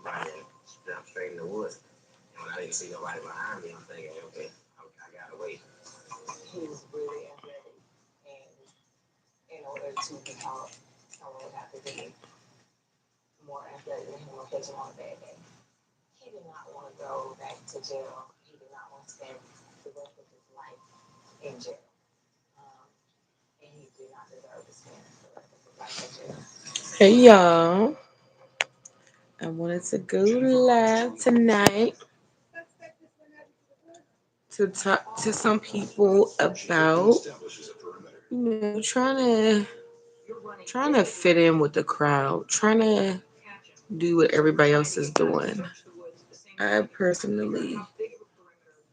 running jump straight in the woods. And when I didn't see nobody behind me, I'm thinking, okay, I gotta wait. He was really athletic, and in order to become someone would have to be more athletic than him or catch him on a bad day. He did not want to go back to jail. He did not want to spend the rest of his life in jail. Um, and he did not deserve to spend the rest of his life in jail. Hey y'all, I wanted to go live tonight to talk to some people about, trying to fit in with the crowd, trying to do what everybody else is doing. I personally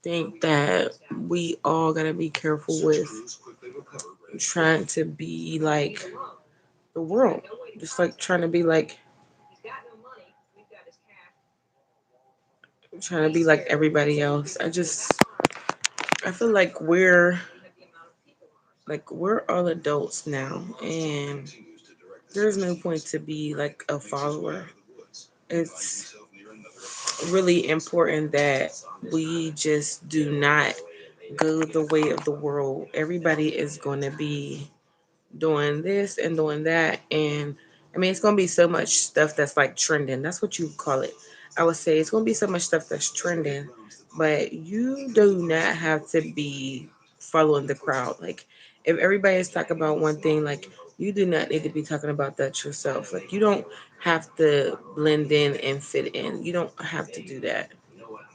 think that we all gotta be careful with trying to be like the world, just like trying to be like everybody else. I feel like we're all adults now, and there's no point to be like a follower. It's really important that we just do not go the way of the world. Everybody is going to be doing this and doing that. And I mean, it's going to be so much stuff that's like trending. That's what you call it. I would say it's going to be so much stuff that's trending, but you do not have to be following the crowd. Like, if everybody is talking about one thing, like, you do not need to be talking about that yourself. Like, you don't have to blend in and fit in. You don't have to do that,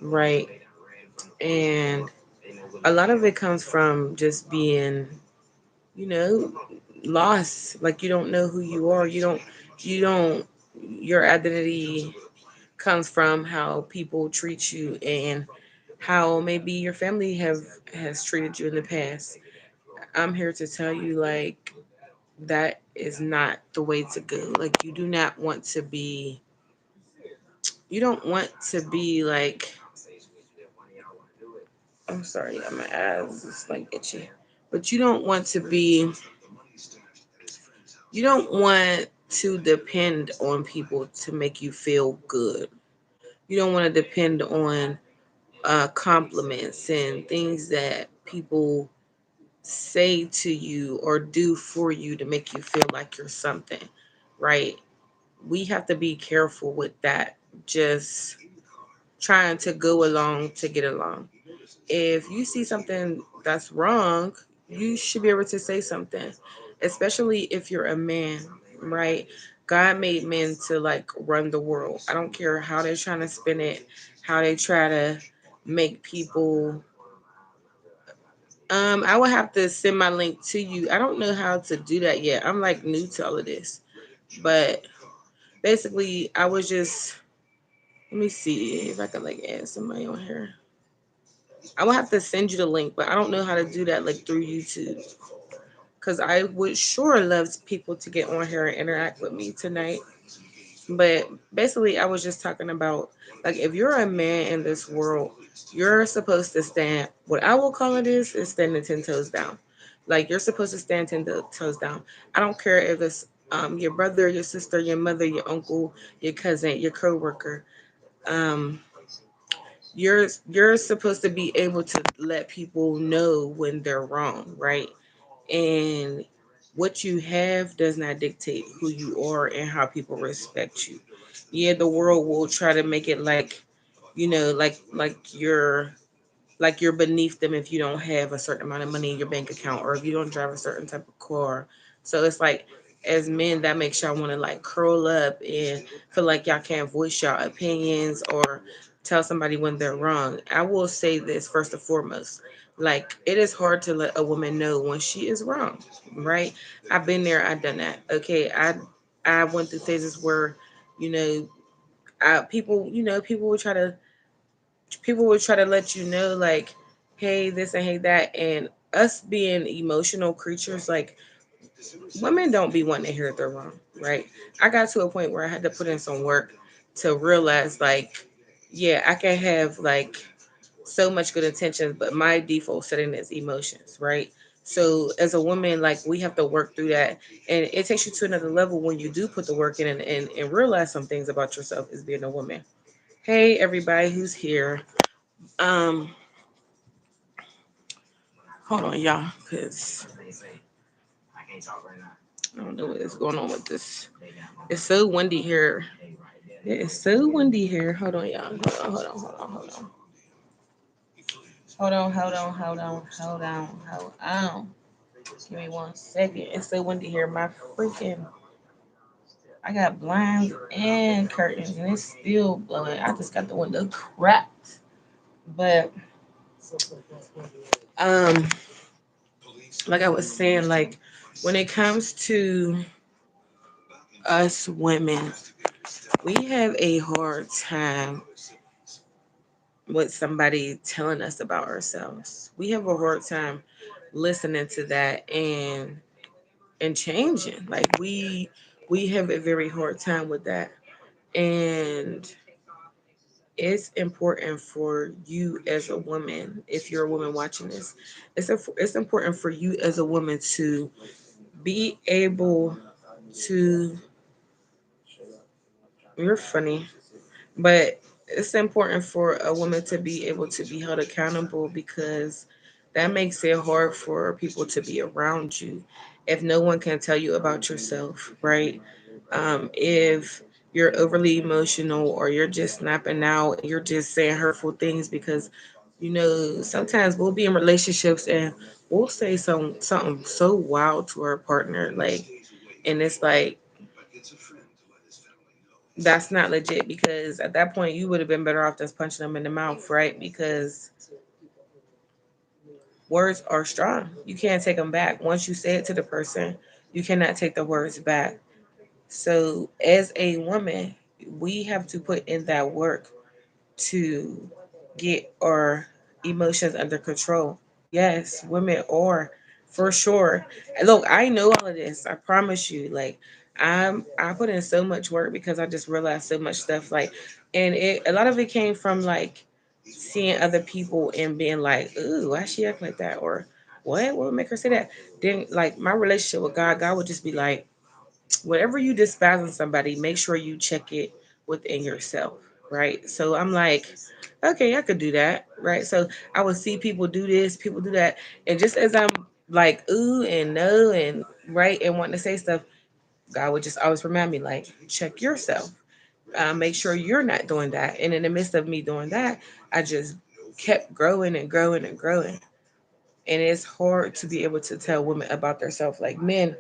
right? And a lot of it comes from just being, you know, lost. Like, you don't know who you are. You don't, your identity comes from how people treat you and how maybe your family has treated you in the past. I'm here to tell you, like, that is not the way to go. Like, you don't want to be like, I'm sorry, my ass is like itchy. But you don't want to depend on people to make you feel good. You don't want to depend on compliments and things that people say to you or do for you to make you feel like you're something, right? We have to be careful with that. Just trying to go along to get along. If you see something that's wrong, you should be able to say something, especially if you're a man, right? God made men to like run the world. I don't care how they're trying to spin it, how they try to make people. I will have to send my link to you. I don't know how to do that yet. I'm like new to all of this. But basically, I was just, let me see if I can like add somebody on here. I will have to send you the link, but I don't know how to do that like through YouTube. Cause I would sure love people to get on here and interact with me tonight. But basically, I was just talking about, like, if you're a man in this world, you're supposed to stand. What I will call it is standing 10 toes down. Like, you're supposed to stand toes down. I don't care if it's your brother, your sister, your mother, your uncle, your cousin, your coworker. Um, you're supposed to be able to let people know when they're wrong, right? And what you have does not dictate who you are and how people respect you. Yeah, the world will try to make it like, like you're beneath them if you don't have a certain amount of money in your bank account or if you don't drive a certain type of car. So it's like, as men, that makes y'all want to like curl up and feel like y'all can't voice y'all opinions or tell somebody when they're wrong. I will say this first and foremost. Like, it is hard to let a woman know when she is wrong, right? I've been there, I've done that. Okay, I went through phases where, you know, people would try to let you know, like, hey this and hey that, and us being emotional creatures, like, women don't be wanting to hear they're wrong, right? I got to a point where I had to put in some work to realize, like, yeah, I can have like so much good intentions, but my default setting is emotions, right? So as a woman, like we have to work through that, and it takes you to another level when you do put the work in and realize some things about yourself as being a woman. Hey, everybody who's here. Um, Hold on, y'all, cause They say I can't talk right now. I don't know what is going on with this. They got my It's so windy here. they right there. It is so windy here. Hold on, y'all. Hold on. Give me 1 second. It's so windy here. My freaking I got blinds and curtains and it's still blowing. I just got the window cracked. But um like I was saying, like when it comes to us women, we have a hard time with somebody telling us about ourselves. We have a hard time listening to that and changing. Like we have a very hard time with that. And it's important for you as a woman, if you're a woman watching this, it's important for you as a woman to be able to, you're funny, but it's important for a woman to be able to be held accountable because that makes it hard for people to be around you if no one can tell you about yourself, right? If you're overly emotional or you're just snapping out and you're just saying hurtful things because sometimes we'll be in relationships and we'll say something so wild to our partner, like, and it's like that's not legit because at that point you would have been better off just punching them in the mouth, right? Because words are strong. You can't take them back. Once you say it to the person, you cannot take the words back. So, as a woman, we have to put in that work to get our emotions under control. Yes, women are for sure. And look, I know all of this. I promise you. Like, I put in so much work because I just realized so much stuff. Like, and a lot of it came from like seeing other people and being like, "Ooh, why she act like that?" Or what would make her say that? Then, like my relationship with God, God would just be like, whatever you despise in somebody, make sure you check it within yourself, right? So I'm like, okay, I could do that, right? So I would see people do this, people do that, and just as I'm like, ooh and no and right and wanting to say stuff, God would just always remind me, like, check yourself. Make sure you're not doing that. And in the midst of me doing that, I just kept growing and growing and growing. And it's hard to be able to tell women about themselves. Like men,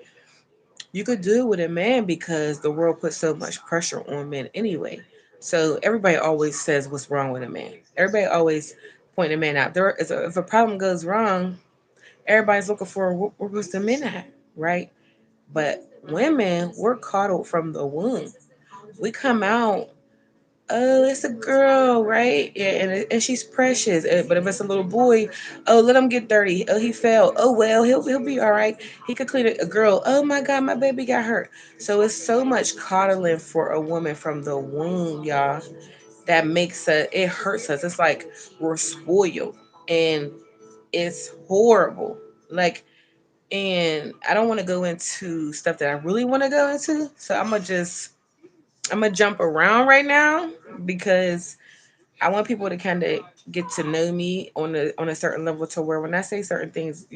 you could do it with a man because the world puts so much pressure on men anyway. So everybody always says what's wrong with a man. Everybody always point a man out. If a problem goes wrong, everybody's looking for where was the men at, right? But women, we're coddled from the womb. We come out, oh, it's a girl, right? Yeah, and she's precious. But if it's a little boy, oh, let him get dirty. Oh, he fell. Oh, well, he'll be all right. He could clean it. A girl, oh my God, my baby got hurt. So it's so much coddling for a woman from the womb, y'all. That makes it hurts us. It's like we're spoiled, and it's horrible. Like, and I don't want to go into stuff that I really want to go into. So I'm gonna jump around right now because I want people to kind of get to know me on a certain level to where when I say certain things,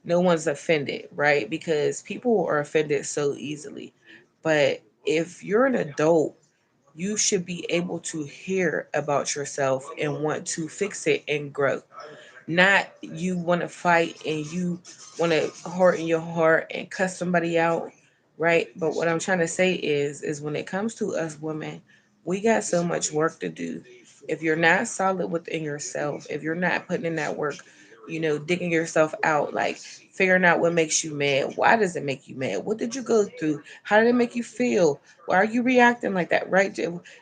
no one's offended, right? Because people are offended so easily. But if you're an adult, you should be able to hear about yourself and want to fix it and grow. Not you want to fight and you want to hurt in your heart and cuss somebody out, right? But what I'm trying to say is when it comes to us women, we got so much work to do. If you're not solid within yourself, if you're not putting in that work, digging yourself out, like figuring out what makes you mad. Why does it make you mad? What did you go through? How did it make you feel? Why are you reacting like that, right?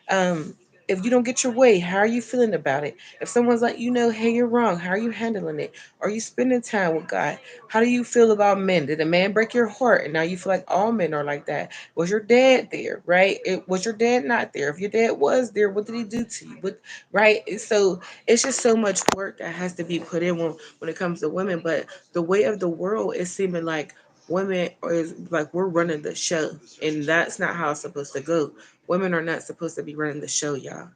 Um, If you don't get your way, how are you feeling about it? If someone's like, hey, you're wrong, how are you handling it? Are you spending time with God? How do you feel about men? Did a man break your heart and now you feel like all men are like that? Was your dad there, right? Was your dad not there? If your dad was there, what did he do to you? Right? So it's just so much work that has to be put in when it comes to women. But the way of the world is seeming like women is like we're running the show, and that's not how it's supposed to go. Women are not supposed to be running the show, y'all.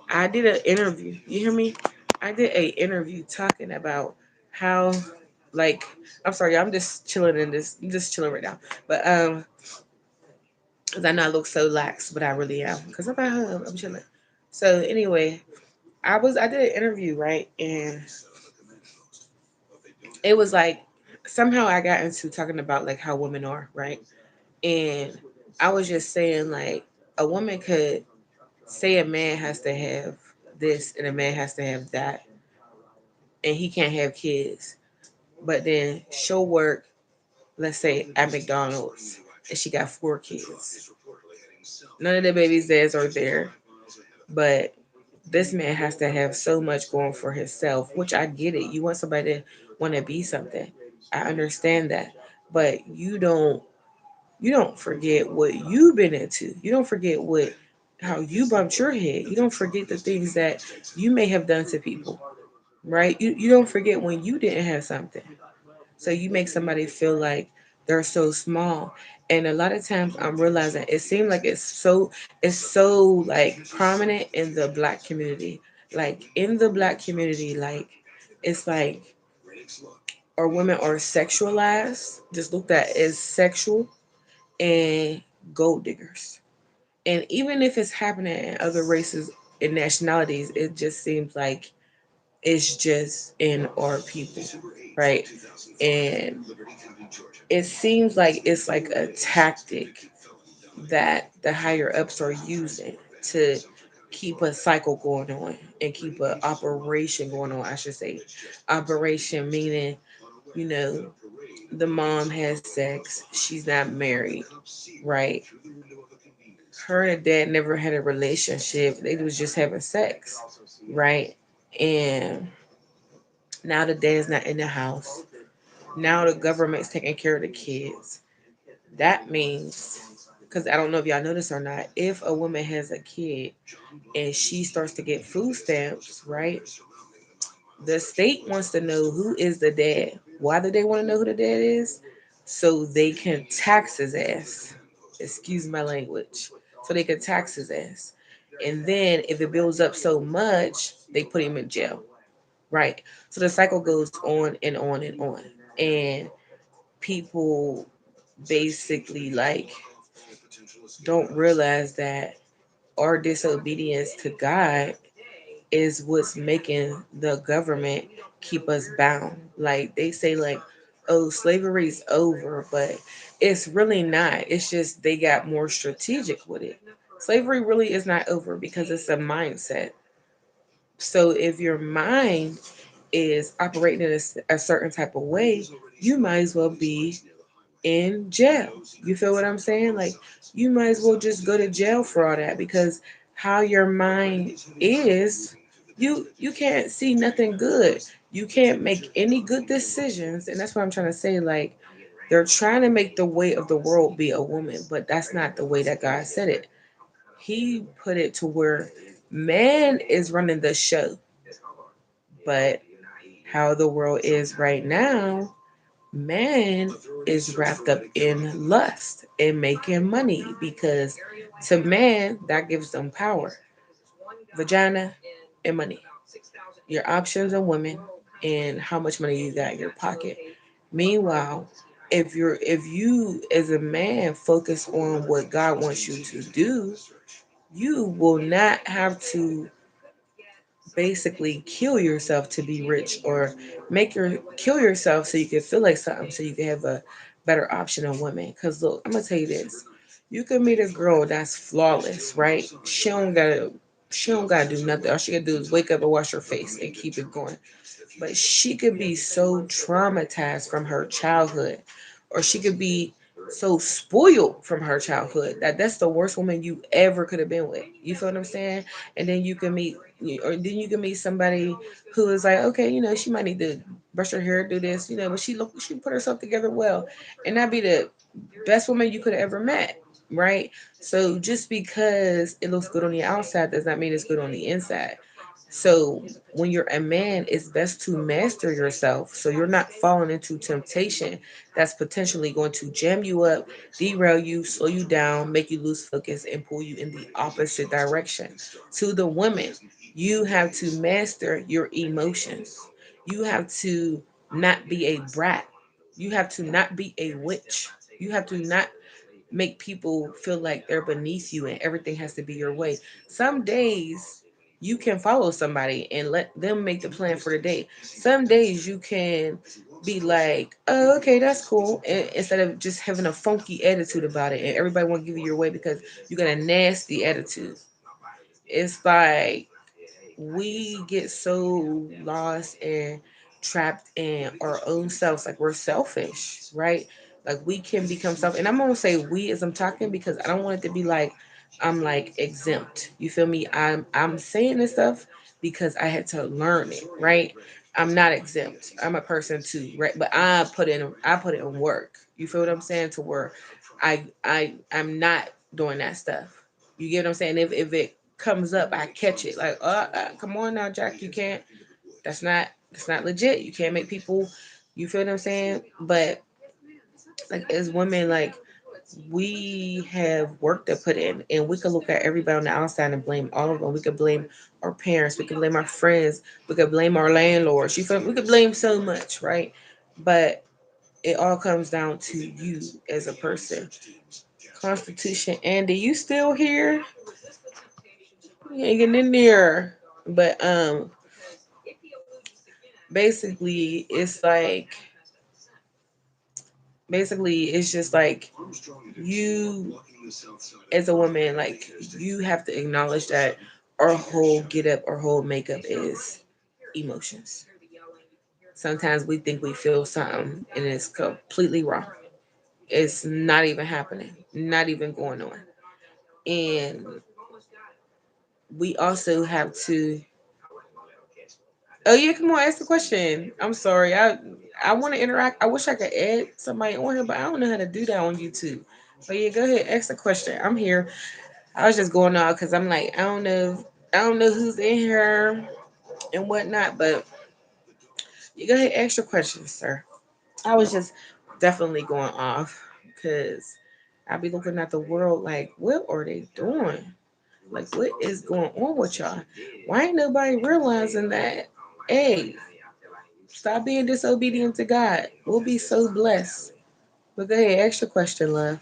I did an interview. You hear me? I did a interview talking about how, like, I'm sorry, I'm just chilling in this, I'm just chilling right now. But 'cause I know I look so lax, but I really am, cause I'm at home, I'm chilling. So anyway, I did an interview, right, and it was like somehow I got into talking about like how women are, right, and I was just saying like a woman could say a man has to have this and a man has to have that and he can't have kids, but then she'll work, let's say at McDonald's, and she got 4 kids. None of the baby's dads are there, but this man has to have so much going for himself, which I get it. You want somebody to want to be something. I understand that. But you don't forget what you've been into. You don't forget what how you bumped your head. You don't forget the things that you may have done to people, right? You don't forget when you didn't have something. So you make somebody feel like they're so small. And a lot of times I'm realizing it seems like it's so like prominent in the black community. Like in the black community, like it's like or women are sexualized, just looked at as sexual and gold diggers. And even if it's happening in other races and nationalities, it just seems like it's just in our people, right? And it seems like it's like a tactic that the higher ups are using to keep a cycle going on and keep an operation going on, I should say. Operation meaning, you know, the mom has sex, she's not married, right? Her and her dad never had a relationship, they was just having sex, right? And now the dad's not in the house. Now the government's taking care of the kids. That means, because I don't know if y'all know this or not, if a woman has a kid and she starts to get food stamps, right? The state wants to know who is the dad. Why do they want to know who the dad is? So they can tax his ass. Excuse my language. So they can tax his ass. And then if it builds up so much, they put him in jail. Right. So the cycle goes on and on and on. And people basically like don't realize that our disobedience to God is what's making the government keep us bound. Like they say like, oh, slavery's over, but it's really not. It's just they got more strategic with it. Slavery really is not over because it's a mindset. So if your mind is operating in a certain type of way, you might as well be in jail. You feel what I'm saying? Like you might as well just go to jail for all that because how your mind is, you can't see nothing good. You can't make any good decisions, and that's what I'm trying to say. Like they're trying to make the way of the world be a woman, but that's not the way that God said it. He put it to where man is running the show, but how the world is right now, man is wrapped up in lust and making money because to man that gives them power, vagina and money, your options are women and how much money you got in your pocket. Meanwhile, if you as a man focus on what God wants you to do, you will not have to basically kill yourself to be rich or make your kill yourself so you can feel like something so you can have a better option of women. Because look, I'm gonna tell you this: you can meet a girl that's flawless, right? She don't gotta do nothing. All she gotta do is wake up and wash her face and keep it going. But she could be so traumatized from her childhood, or she could be so spoiled from her childhood that that's the worst woman you ever could have been with. You feel what I'm saying? And then you can meet, or then you can meet somebody who is like, okay, she might need to brush her hair, do this, but she put herself together well, and that'd be the best woman you could have ever met, right? So just because it looks good on the outside does not mean it's good on the inside. So when you're a man, it's best to master yourself so you're not falling into temptation that's potentially going to jam you up, derail you, slow you down, make you lose focus, and pull you in the opposite direction. To the women, you have to master your emotions. You have to not be a brat. You have to not be a witch. You have to not make people feel like they're beneath you and everything has to be your way. Some days you can follow somebody and let them make the plan for the day. Some days you can be like, oh, okay, that's cool. And instead of just having a funky attitude about it and everybody want to give you your way because you got a nasty attitude. It's like we get so lost and trapped in our own selves, like we're selfish, right? Like we can become self, and I'm gonna say we as I'm talking because I don't want it to be like I'm like exempt. You feel me? I'm saying this stuff because I had to learn it, right? I'm not exempt. I'm a person too, right? But I put in work. You feel what I'm saying? To where I'm not doing that stuff. You get what I'm saying? If it comes up, I catch it. Like, come on now, Jack, you can't. That's not legit. You can't make people. You feel what I'm saying? But like as women, like we have work to put in, and we could look at everybody on the outside and blame all of them. We could blame our parents. We could blame our friends. We could blame our landlords. You feel? We could blame so much, right? But it all comes down to you as a person. Constitution, Andy, you still here? Hanging in there. But basically it's like basically it's just like you as a woman, like you have to acknowledge that our whole get up, our whole makeup is emotions. Sometimes we think we feel something and it's completely wrong. It's not even happening, not even going on. And we also have to. Oh yeah, come on, ask the question. I'm sorry. I want to interact. I wish I could add somebody on here, but I don't know how to do that on YouTube. But yeah, go ahead, ask the question. I'm here. I was just going on because I'm like, I don't know who's in here and whatnot, but you go ahead, ask your questions, sir. I was just definitely going off because I be looking at the world like, what are they doing? Like, what is going on with y'all? Why ain't nobody realizing that? Hey, stop being disobedient to God. We'll be so blessed. But go ahead, extra question, love.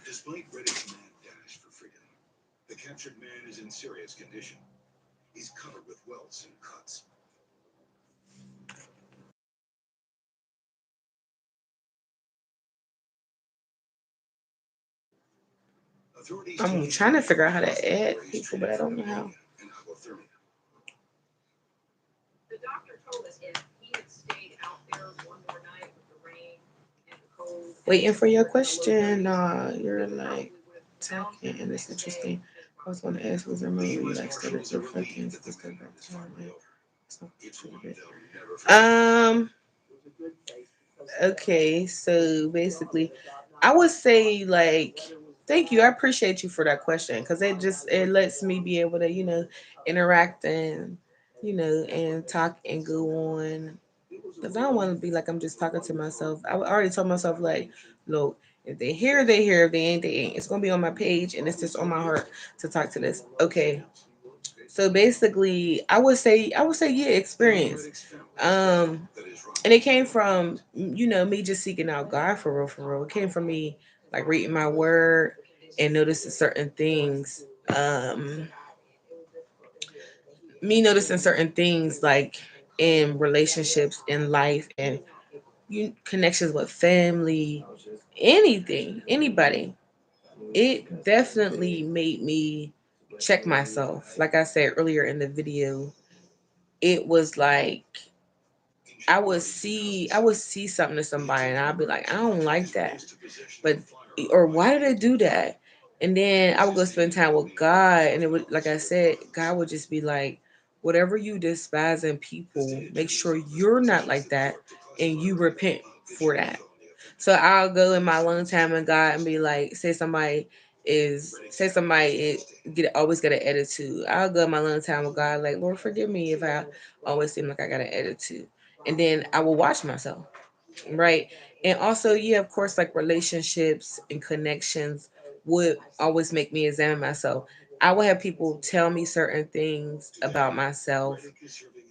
I'm trying to figure out how to add people, but I don't know how. Waiting for your question. You're like talking, and it's interesting. I was going to ask, was there a movie you like started to reflect into this type of time? Um. Okay. So basically, I would say like, thank you. I appreciate you for that question because it lets me be able to interact and and talk and go on because I don't want to be like I'm just talking to myself. I already told myself like, look, if they hear, they hear. If they ain't, they ain't. It's gonna be on my page, and it's just on my heart to talk to this. Okay, so basically, I would say yeah, experience. Um, and it came from me just seeking out God for real, for real. It came from me like reading my word and noticing certain things. Me noticing certain things like in relationships, in life, and connections with family, anything, anybody. It definitely made me check myself. Like I said earlier in the video, it was like I would see something to somebody and I'd be like, I don't like that. But or why did I do that? And then I would go spend time with God, and it would, like I said, God would just be like, whatever you despise in people, make sure you're not like that, and you repent for that. So I'll go in my alone time in God and be like, say somebody is get always got an attitude. I'll go in my alone time with God, like, Lord, forgive me if I always seem like I got an attitude, and then I will watch myself, right? And also, yeah, of course, like relationships and connections would always make me examine myself. I would have people tell me certain things about myself,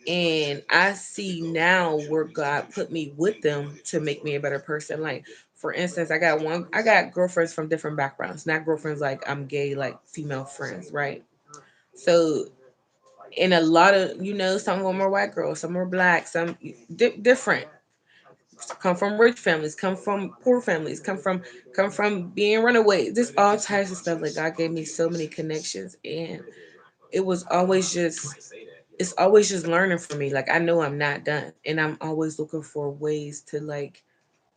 and I see now where God put me with them to make me a better person. Like, for instance, I got girlfriends from different backgrounds, not girlfriends like I'm gay, like female friends, right? So, in a lot of, some of them are white girls, some are black, some different, come from rich families, come from poor families, come from being runaways. Just all types of stuff. Like, God gave me so many connections, and it was always just it's always just learning for me. Like, I know I'm not done, and I'm always looking for ways to like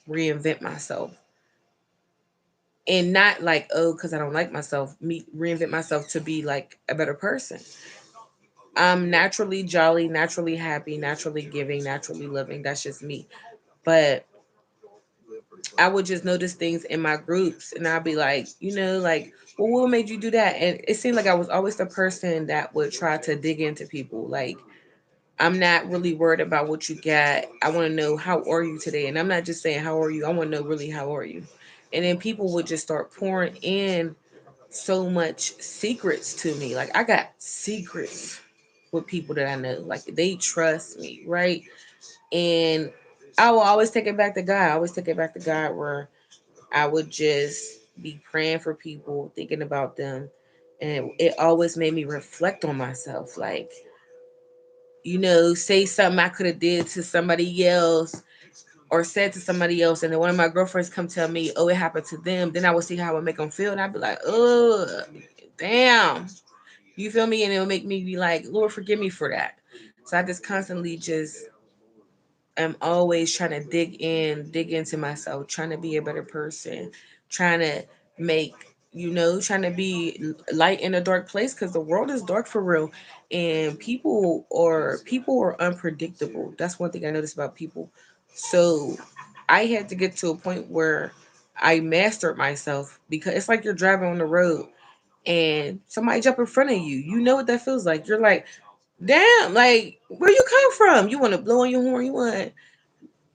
reinvent myself, and not like, oh, because I don't like myself, me reinvent myself to be like a better person. I'm naturally jolly, naturally happy, naturally giving, naturally loving. That's just me. But I would just notice things in my groups, and I'd be like, like, well, what made you do that? And it seemed like I was always the person that would try to dig into people. Like, I'm not really worried about what you got. I want to know, how are you today? And I'm not just saying how are you. I want to know really, how are you? And then people would just start pouring in so much secrets to me. Like, I got secrets with people that I know. Like, they trust me, right? And I will always take it back to God. I always take it back to God, where I would just be praying for people, thinking about them. And it always made me reflect on myself. Like, say something I could have did to somebody else, or said to somebody else, and then one of my girlfriends come tell me, oh, it happened to them. Then I would see how it would make them feel, and I'd be like, oh, damn. You feel me? And it would make me be like, Lord, forgive me for that. So I just constantly just am always trying to dig into myself, trying to be a better person, trying to make, trying to be light in a dark place, because the world is dark for real, and people are unpredictable. That's one thing I noticed about people. So I had to get to a point where I mastered myself, because it's like you're driving on the road and somebody jump in front of you. You know what that feels like. You're like, damn, like, where you come from? You want to blow on your horn? You want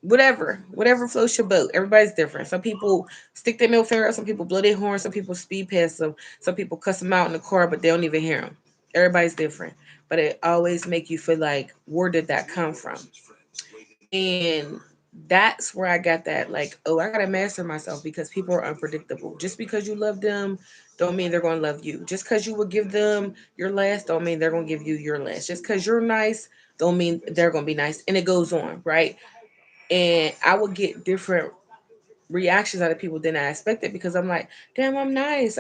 whatever floats your boat. Everybody's different. Some people stick their middle finger up. Some people blow their horn. Some people speed past them. Some people cuss them out in the car, but they don't even hear them. Everybody's different, but it always make you feel like, where did that come from? And that's where I got that, like, oh, I gotta master myself, because people are unpredictable. Just because you love them don't mean they're gonna love you. Just because you would give them your last don't mean they're gonna give you your last. Just because you're nice don't mean they're gonna be nice. And it goes on, right? And I would get different reactions out of people than I expected, because I'm like, damn, I'm nice.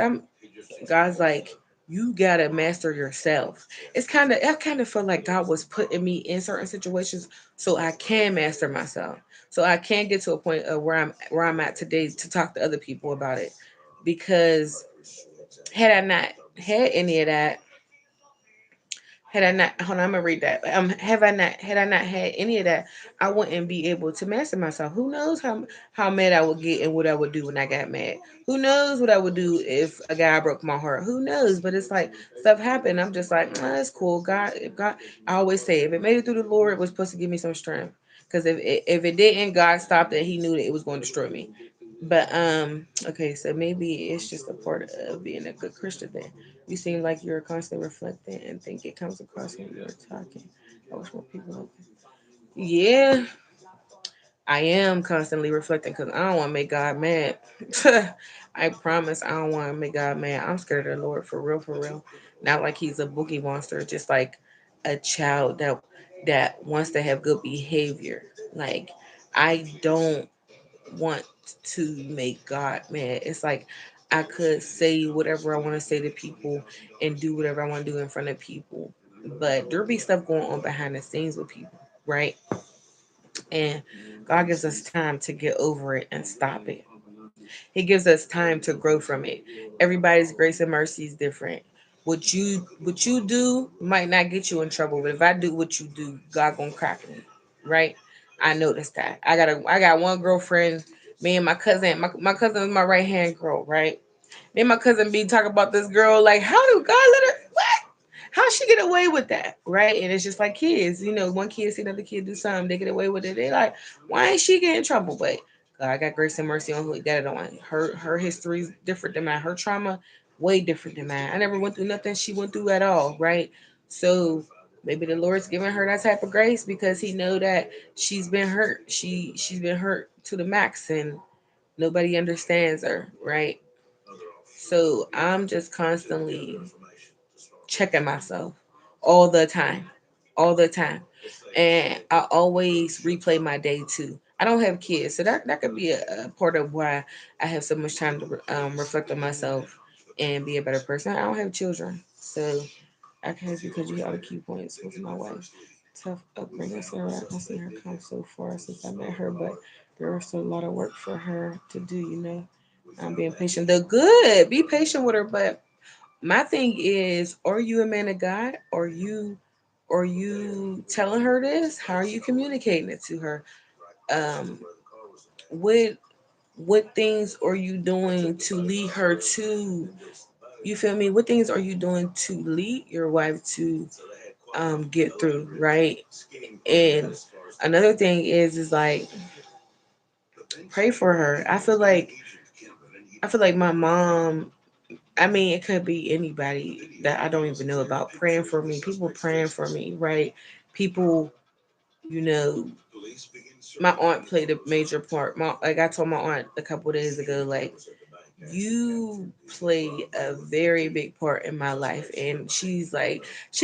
God's like, you gotta master yourself. I kind of felt like God was putting me in certain situations so I can master myself. So I can get to a point of where I'm at today, to talk to other people about it. Because had I not had any of that, had I not, hold on, I'm gonna read that. Had I not had any of that, I wouldn't be able to master myself. Who knows how mad I would get and what I would do when I got mad. Who knows what I would do if a guy broke my heart? Who knows? But it's like, stuff happened. I'm just like, nah, that's cool. God, I always say, if it made it through the Lord, it was supposed to give me some strength. Because if it didn't, God stopped it. He knew that it was going to destroy me. But okay, so maybe it's just a part of being a good Christian thing. You seem like you're constantly reflecting and think it comes across when you're talking. I wish more people know. Yeah, I am constantly reflecting, because I don't want to make God mad. I promise I don't want to make God mad. I'm scared of the Lord, for real, for real. Not like he's a boogie monster, just like a child that wants to have good behavior. Like, I don't want to make God mad. It's like, I could say whatever I want to say to people and do whatever I want to do in front of people, but there be stuff going on behind the scenes with people, right? And God gives us time to get over it and stop it. He gives us time to grow from it. Everybody's grace and mercy is different. What you do might not get you in trouble, but if I do what you do, God gonna crack me, right? I noticed that. I got one girlfriend. Me and my cousin. My cousin is my right hand girl, right? Me and my cousin be talking about this girl like, how do God let her? What? How she get away with that, right? And it's just like kids, one kid see another kid do something, they get away with it. They like, why ain't she getting in trouble? But God got grace and mercy on who He got it on. Her history is different than mine. Her trauma way different than mine. I never went through nothing she went through at all, right? So maybe the Lord's giving her that type of grace because He know that she's been hurt. She's been hurt to the max, and nobody understands her, right? So I'm just constantly checking myself all the time, all the time. And I always replay my day too. I don't have kids, so that could be a part of why I have so much time to reflect on myself and be a better person. I don't have children, so I can because you have the key points with my wife. Tough upbringing, Sarah. I see her come so far since I met her, but there's still a lot of work for her to do. I'm being patient. The good, be patient with her, but my thing is, are you a man of God? Are you telling her this? How are you communicating it to her? Um, what what things are you doing to lead her to? You feel me? What things are you doing to lead your wife to get through, right? And another thing is like pray for her. I feel like my mom. I mean, it could be anybody that I don't even know about praying for me. People praying for me, right? People, you know, my aunt played a major part. Like I told my aunt a couple days ago, like you play a very big part in my life, and she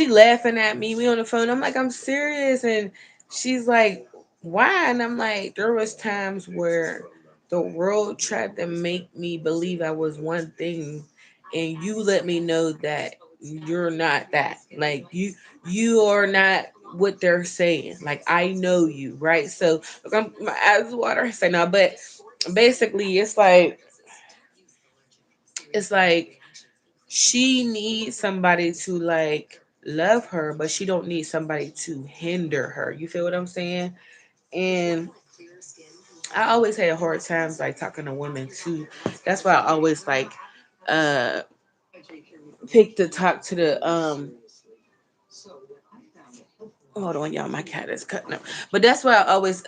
laughing at me. We on the phone. I'm like, I'm serious, and she's like, why? And I'm like, there was times where the world tried to make me believe I was one thing, and you let me know that you're not that. Like you are not what they're saying. Like I know you, right? So look, my eyes water. Say no, but basically, it's like she needs somebody to like love her, but she don't need somebody to hinder her. You feel what I'm saying? And I always had hard times like talking to women too. That's why I always like uh pick to talk to the hold on y'all, my cat is cutting up. But that's why I always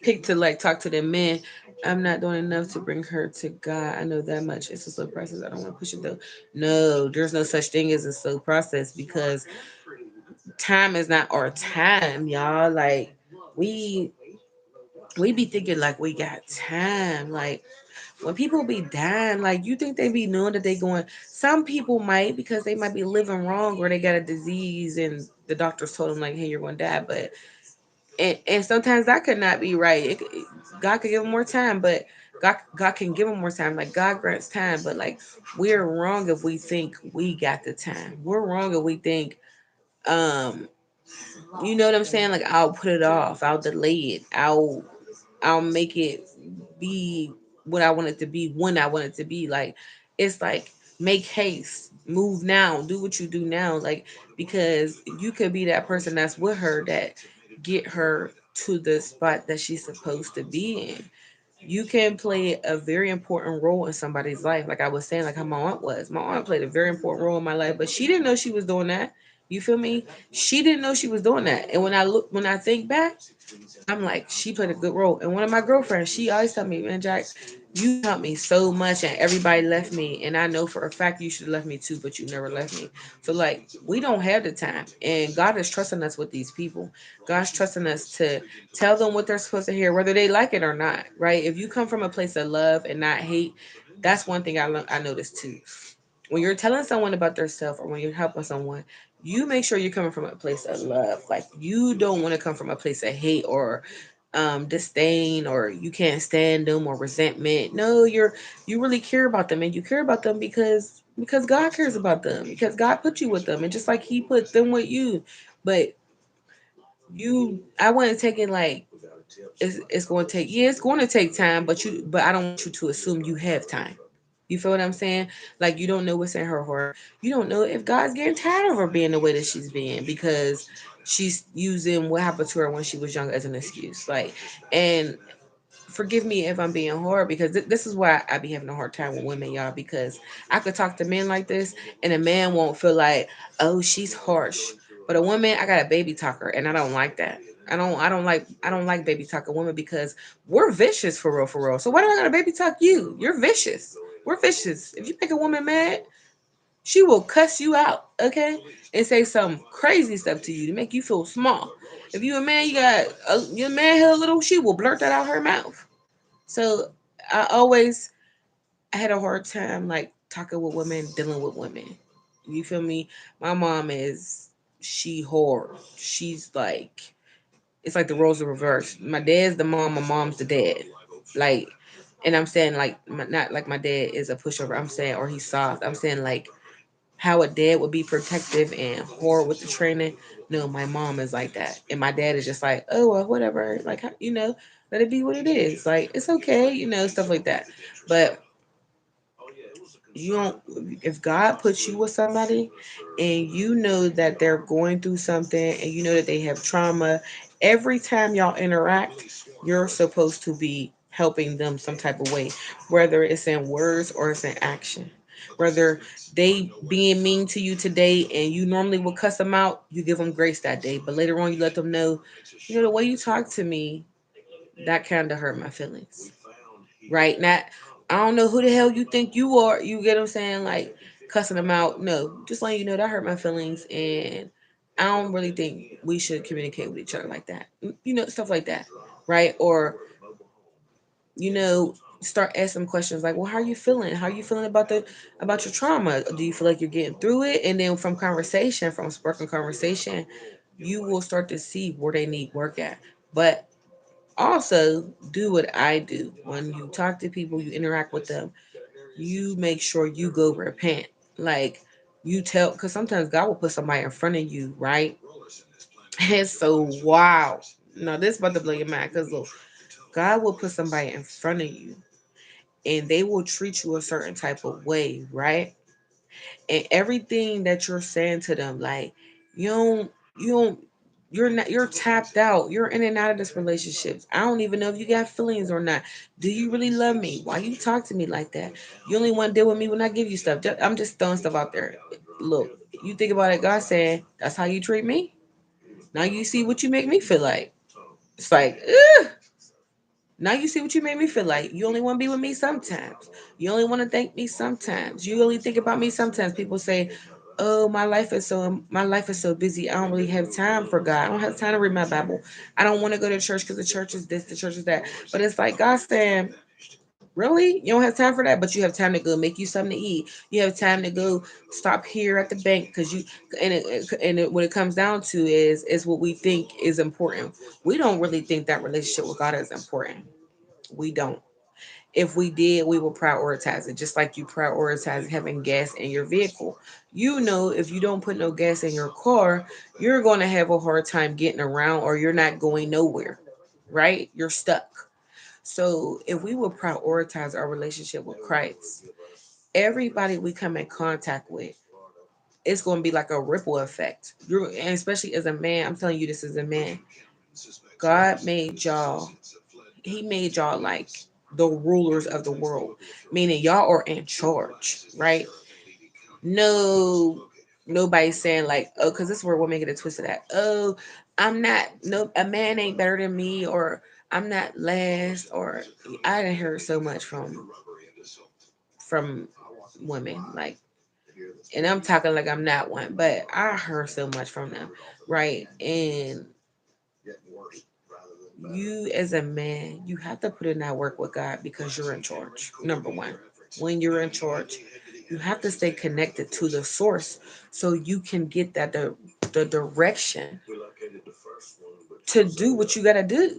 pick to like talk to the men. I'm not doing enough to bring her to God. I know that much. It's a slow process. I don't want to push it though. No, there's no such thing as a slow process because time is not our time, y'all. Like we we be thinking like we got time. Like when people be dying, like you think they be knowing that they going. Some people might because they might be living wrong or they got a disease and the doctors told them like, hey, you're gonna die. But and sometimes that could not be right. God could give them more time, but God can give them more time. Like God grants time, but like we're wrong if we think we got the time. We're wrong if we think um you know what I'm saying? Like I'll put it off, I'll delay it, I'll make it be what I want it to be when I want it to be. Like it's like make haste, move now, do what you do now. Like because you could be that person that's with her that get her to the spot that she's supposed to be in. You can play a very important role in somebody's life. Like I was saying, like how my aunt was. My aunt played a very important role in my life, but she didn't know she was doing that. You feel me? She didn't know she was doing that. And when I think back, I'm like, she played a good role. And one of my girlfriends, she always tell me, man, Jack, you helped me so much and everybody left me. And I know for a fact you should have left me too, but you never left me. So like we don't have the time. And God is trusting us with these people. God's trusting us to tell them what they're supposed to hear, whether they like it or not. Right. If you come from a place of love and not hate, that's one thing I noticed too. When you're telling someone about themselves or when you're helping someone, you make sure you're coming from a place of love. Like you don't want to come from a place of hate or disdain or you can't stand them or resentment. No, you really care about them and you care about them because God cares about them because God put you with them and just like He put them with you. But I want to take it like it's going to take, yeah, it's going to take time, but I don't want you to assume you have time. You feel what I'm saying? Like, you don't know what's in her heart. You don't know if God's getting tired of her being the way that she's being because she's using what happened to her when she was young as an excuse. Like, and forgive me if I'm being hard because this is why I be having a hard time with women, y'all. Because I could talk to men like this, and a man won't feel like, oh, she's harsh. But a woman, I got a baby talker, and I don't like that. I don't like baby talking women because we're vicious for real, for real. So why do I gotta baby talk you? You're vicious. We're vicious. If you make a woman mad, she will cuss you out, okay, and say some crazy stuff to you to make you feel small. If you a man, your man had a little, she will blurt that out her mouth. So I had a hard time like talking with women, dealing with women. You feel me? My mom is she hard. She's like it's like the roles are reversed. My dad's the mom, my mom's the dad. Like, and I'm saying like not like my dad is a pushover. I'm saying or he's soft. I'm saying like how a dad would be protective and hard with the training. No, my mom is like that, and my dad is just like, oh well, whatever. Like let it be what it is. Like it's okay, stuff like that. But you don't. If God puts you with somebody, and you know that they're going through something, and you know that they have trauma, every time y'all interact, you're supposed to be helping them some type of way, whether it's in words or it's in action. Whether they being mean to you today and you normally would cuss them out, you give them grace that day. But later on, you let them know, the way you talk to me, that kind of hurt my feelings. Right? Not, I don't know who the hell you think you are. You get what I'm saying? Like cussing them out. No, just letting you know that hurt my feelings. And I don't really think we should communicate with each other like that. Stuff like that. Right? Or start asking questions like, well, how are you feeling? How are you feeling about your trauma? Do you feel like you're getting through it? And then from sparking conversation, you will start to see where they need work at. But also do what I do. When you talk to people, you interact with them, you make sure you go repent. Like you tell, because sometimes God will put somebody in front of you, right? It's so wow. No, this about to blow your mind because look, God will put somebody in front of you and they will treat you a certain type of way, right? And everything that you're saying to them, like you don't, you don't, you're not, you're tapped out. You're in and out of this relationship. I don't even know if you got feelings or not. Do you really love me? Why you talk to me like that? You only want to deal with me when I give you stuff. I'm just throwing stuff out there. Look, you think about it. God said, "That's how you treat me." Now you see what you make me feel like. It's like, ugh. Now you see what you made me feel like. You only want to be with me sometimes. You only want to thank me sometimes. You only think about me sometimes. People say, "Oh, my life is so busy. I don't really have time for God. I don't have time to read my Bible. I don't want to go to church because the church is this, the church is that." But it's like God saying, "Really? You don't have time for that, but you have time to go make you something to eat. You have time to go stop here at the bank because you." What it comes down to is what we think is important. We don't really think that relationship with God is important. We don't. If we did, we will prioritize it, just like you prioritize having gas in your vehicle. If you don't put no gas in your car, you're going to have a hard time getting around or you're not going nowhere, right? You're stuck. So if we will prioritize our relationship with Christ, everybody we come in contact with, it's going to be like a ripple effect. And especially as a man, I'm telling you this as a man. God made y'all, He made y'all like the rulers of the world, meaning y'all are in charge, right? No, nobody's saying like, oh, because this is where women get it twisted at. Oh, I'm not, no, a man ain't better than me, or I'm not last, or I didn't hear so much from women, like, and I'm talking like I'm not one, but I heard so much from them, right? And you as a man, you have to put in that work with God because you're in charge. Number one, when you're in charge, you have to stay connected to the source so you can get the direction to do what you got to do.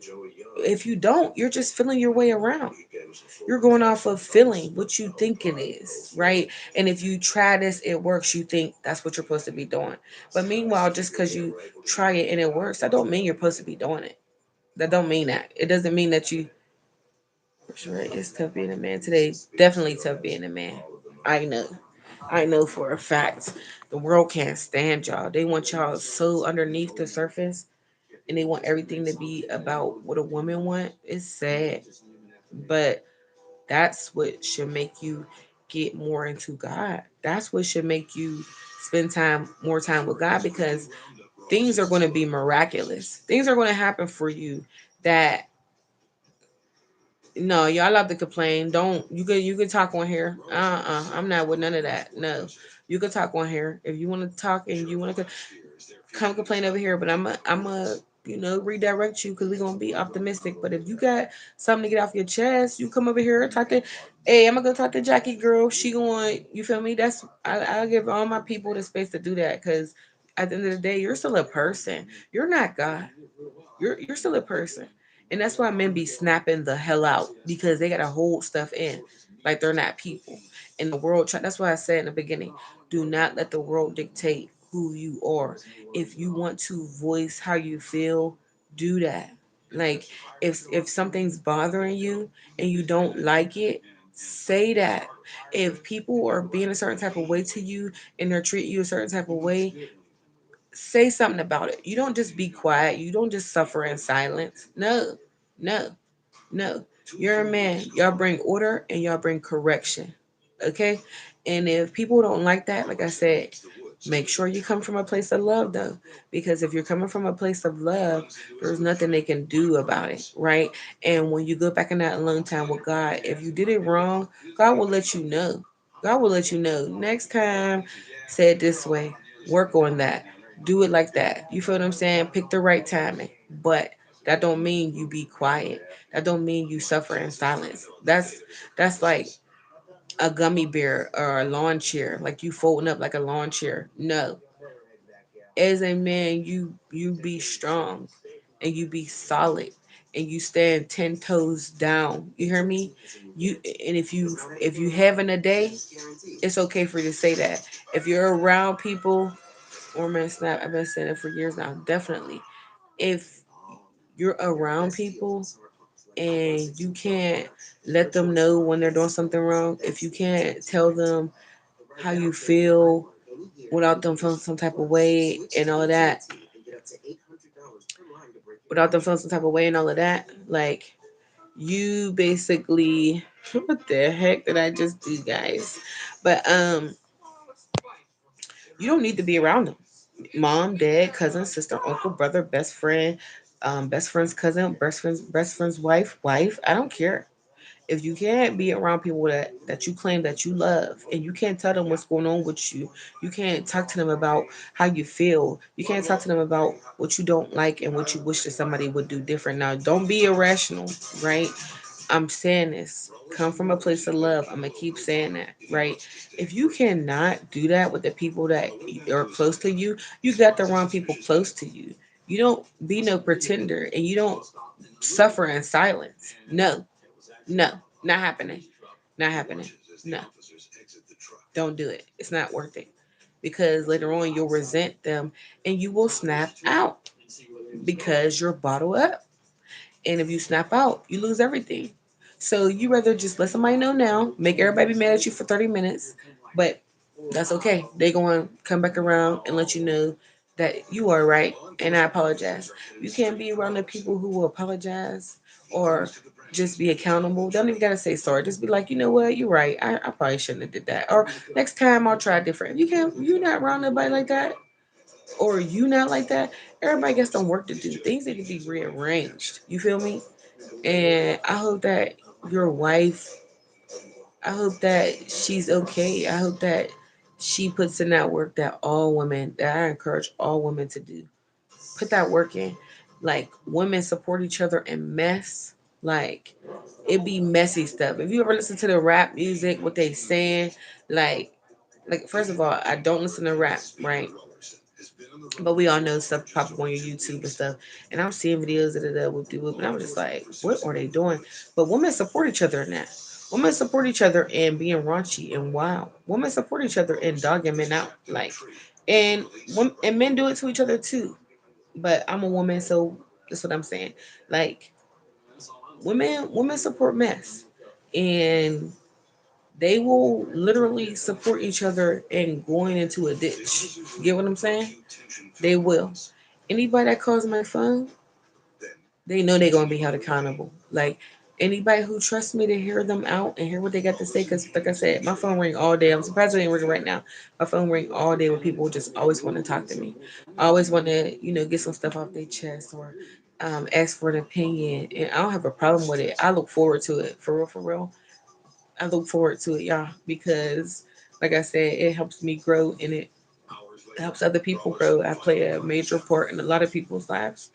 If you don't, you're just feeling your way around. You're going off of feeling what you think it is, right? And if you try this, it works, you think that's what you're supposed to be doing. But meanwhile, just because you try it and it works, that don't mean you're supposed to be doing it. That don't mean that. It doesn't mean that you. Sure, it's tough being a man today. Definitely tough being a man. I know. I know for a fact. The world can't stand y'all. They want y'all so underneath the surface, and they want everything to be about what a woman want. It's sad, but that's what should make you get more into God. That's what should make you spend more time with God, because things are going to be miraculous. Things are going to happen for you that no, y'all love to complain. Don't you can talk on here. I'm not with none of that. No. You can talk on here if you want to talk and you want to come complain over here, but I'm a redirect you because we're gonna be optimistic. But if you got something to get off your chest, you come over here and talk to. Hey, I'm gonna go talk to Jackie girl. She going, you feel me? I'll give all my people the space to do that, because at the end of the day, you're still a person. You're not God. You're still a person, and that's why men be snapping the hell out, because they gotta hold stuff in, like they're not people. And the world, that's why I said in the beginning, do not let the world dictate who you are. If you want to voice how you feel, do that. Like if something's bothering you and you don't like it, say that. If people are being a certain type of way to you and they're treating you a certain type of way, say something about it. You don't just be quiet. You don't just suffer in silence. No, no, no. You're a man. Y'all bring order and y'all bring correction. Okay? And if people don't like that, like I said, make sure you come from a place of love, though. Because if you're coming from a place of love, there's nothing they can do about it, right? And when you go back in that alone time with God, if you did it wrong, God will let you know. God will let you know. Next time, say it this way. Work on that. Do it like that. You feel what I'm saying? Pick the right timing. But that don't mean you be quiet. That don't mean you suffer in silence. That's like a gummy bear or a lawn chair, like you folding up like a lawn chair. No, as a man, you be strong and you be solid and you stand 10 toes down. You hear me? You and if you having a day, it's okay for you to say that. If you're around people, or man, snap. I've been saying it for years now. Definitely, if you're around people and you can't let them know when they're doing something wrong, if you can't tell them how you feel without them feeling some type of way and all of that, without them feeling some type of way and all of that, like you basically, what the heck did I just do, guys? But you don't need to be around them. Mom, dad, cousin, sister, uncle, brother, best friend, best friend's cousin, best friend's wife. I don't care. If you can't be around people that you claim that you love, and you can't tell them what's going on with you, you can't talk to them about how you feel, you can't talk to them about what you don't like and what you wish that somebody would do different. Now, don't be irrational, right? I'm saying this. Come from a place of love. I'm gonna keep saying that, right? If you cannot do that with the people that are close to you, you got the wrong people close to you. You don't be no pretender, and you don't suffer in silence. No, no, not happening. Not happening. No, don't do it. It's not worth it, because later on you'll resent them and you will snap out because you're bottled up. And if you snap out, you lose everything. So you rather just let somebody know now, make everybody be mad at you for 30 minutes, but that's okay. They going to come back around and let you know that you are right, and I apologize. You can't be around the people who will apologize or just be accountable. Don't even gotta say sorry. Just be like, you know what, you're right. I probably shouldn't have did that. Or next time I'll try different. You can't. You're not around nobody like that, or you not like that. Everybody got some work to do. Things need to be rearranged. You feel me? And I hope that your wife, I hope that she's okay. I hope that she puts in that work that all women, that I encourage all women to do. Put that work in. Like, women support each other in mess. Like, it be messy stuff. If you ever listen to the rap music, what they saying, like first of all, I don't listen to rap, right? But we all know stuff pop up on your YouTube and stuff. And I'm seeing videos of the whoop de whoop, and I'm just like, what are they doing? But women support each other in that. Women support each other in being raunchy and wild. Women support each other in dogging men out, like, and men do it to each other too. But I'm a woman, so That's what I'm saying. Like women support mess, and they will literally support each other in going into a ditch. Get what I'm saying? They will. Anybody that calls my phone, they know they're gonna be held accountable. Like anybody who trusts me to hear them out and hear what they got to say, because like I said, my phone ring all day. I'm surprised it ain't ringing right now. My phone ring all day with people who just always want to talk to me. Always want to, get some stuff off their chest or ask for an opinion. And I don't have a problem with it. I look forward to it. For real, for real. I look forward to it, y'all, because like I said, it helps me grow and it helps other people grow. I play a major part in a lot of people's lives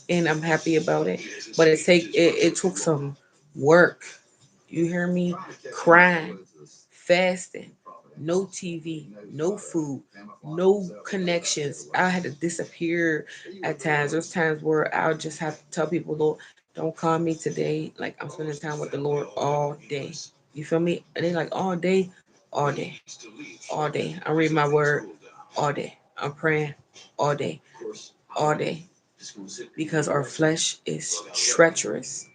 and I'm happy about it. But it took some work. You hear me? Crying, fasting, no TV, no food, no connections. I had to disappear at times. There's times where I'll just have to tell people, Lord, don't call me today. Like I'm spending time with the Lord all day. You feel me? And they like all day, all day. I read my word all day. I'm praying all day, all day because our flesh is treacherous.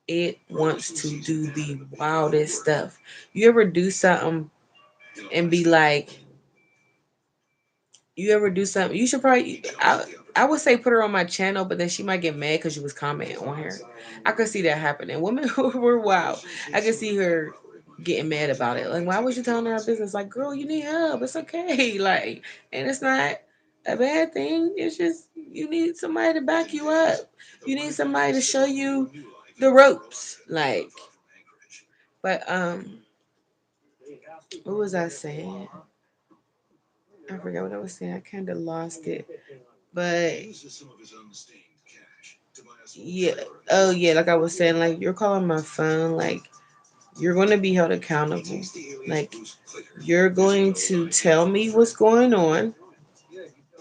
It wants to do the wildest stuff. You ever do something and be like, you ever do something? You should probably. I would say put her on my channel, but then she might get mad because you was commenting on her. I could see that happening. Women who were wild. I could see her getting mad about it. Like, why was you telling her business? Like, girl, you need help. It's okay. Like, and it's not a bad thing. It's just you need somebody to back you up. You need somebody to show you the ropes. Like, but what was I saying? I forgot what I was saying. I kind of lost it. But yeah, oh yeah, like I was saying, like you're calling my phone, like you're going to be held accountable. Like you're going to tell me what's going on,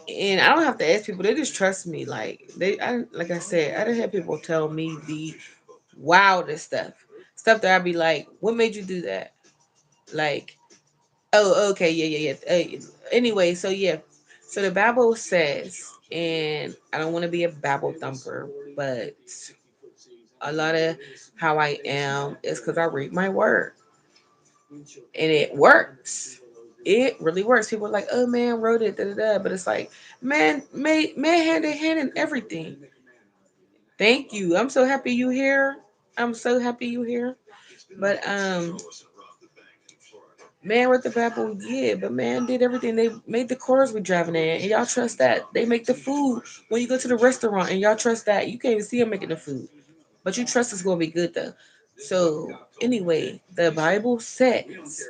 and I don't have to ask people. They just trust me. Like I said, I done had people tell me the wildest stuff that I'd be like, "What made you do that?" Like, oh, okay, yeah, yeah, yeah. Anyway, so yeah, so the Bible says, and I don't want to be a Bible thumper, but a lot of how I am is because I read my word, and it works. It really works. People are like, "Oh, man wrote it," da da da. But it's like, man hand in hand in everything. Thank you. I'm so happy you here. I'm so happy you here. But man wrote the Bible, yeah, but man did everything. They made the cars we driving in, and y'all trust that. They make the food when you go to the restaurant, and y'all trust that. You can't even see them making the food, but you trust it's gonna be good though. So anyway, the Bible says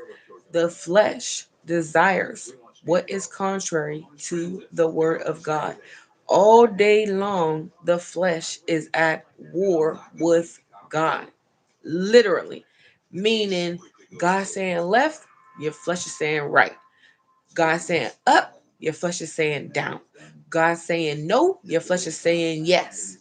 the flesh desires what is contrary to the word of God. All day long, the flesh is at war with God. Literally. Meaning, God saying left, your flesh is saying right. God saying up, your flesh is saying down. God saying no, your flesh is saying yes.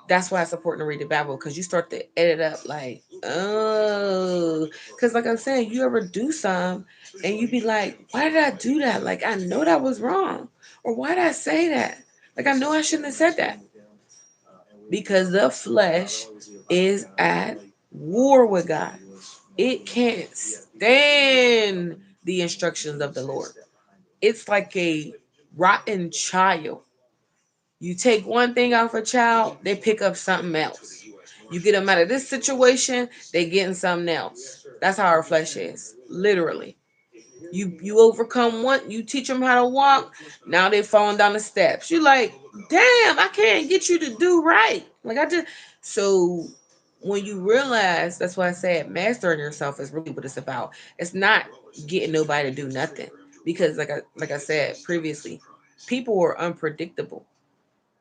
That's why it's important to read the Bible because you start to edit up like, oh, because like I'm saying, you ever do something and you be like, why did I do that? Like I know that was wrong, or why did I say that? Like I know I shouldn't have said that because the flesh is at war with God. It can't stand the instructions of the Lord. It's like a rotten child. You take one thing off a child, they pick up something else. You get them out of this situation, they getting something else. That's how our flesh is, literally. You overcome one, you teach them how to walk. Now they falling down the steps. You like, damn, I can't get you to do right. Like I just so when you realize that's why I said mastering yourself is really what it's about. It's not getting nobody to do nothing because like I said previously, people are unpredictable.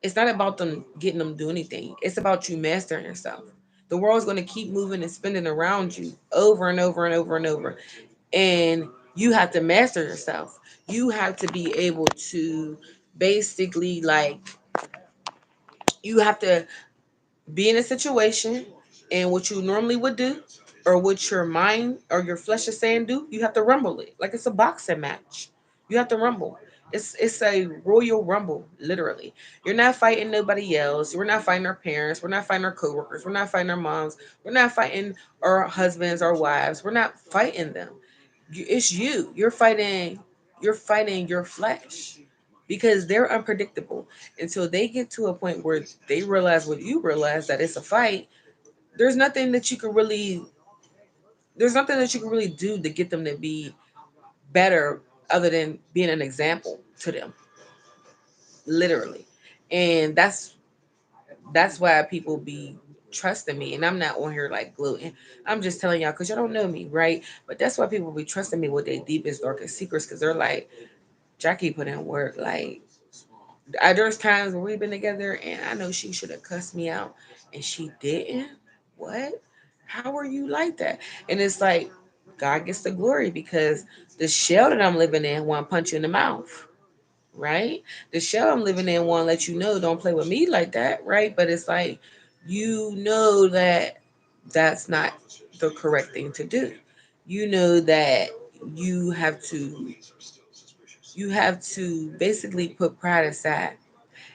It's not about them getting them to do anything. It's about you mastering yourself. The world's going to keep moving and spinning around you over and over and over and over. And you have to master yourself. You have to be able to basically, like, you have to be in a situation and what you normally would do or what your mind or your flesh is saying do, you have to rumble it. Like it's a boxing match. You have to rumble. It's a royal rumble, literally. You're not fighting nobody else. We're not fighting our parents. We're not fighting our coworkers. We're not fighting our moms. We're not fighting our husbands, our wives. We're not fighting them. It's you. You're fighting. You're fighting your flesh because they're unpredictable until they get to a point where they realize what you realize, that it's a fight. There's nothing that you can really. There's nothing that you can really do to get them to be better other than being an example to them, literally. And that's why people be trusting me. And I'm not on here like gloating. I'm just telling y'all because y'all don't know me, right? But that's why people be trusting me with their deepest, darkest secrets, because they're like, Jackie put in work. Like, there's times where we've been together and I know she should have cussed me out and she didn't. What? How are you like that? And it's like, God gets the glory because the shell that I'm living in want to punch you in the mouth, right? The shell I'm living in want to let you know, don't play with me like that, right? But it's like, you know that that's not the correct thing to do. You know that you have to you have to basically put pride aside.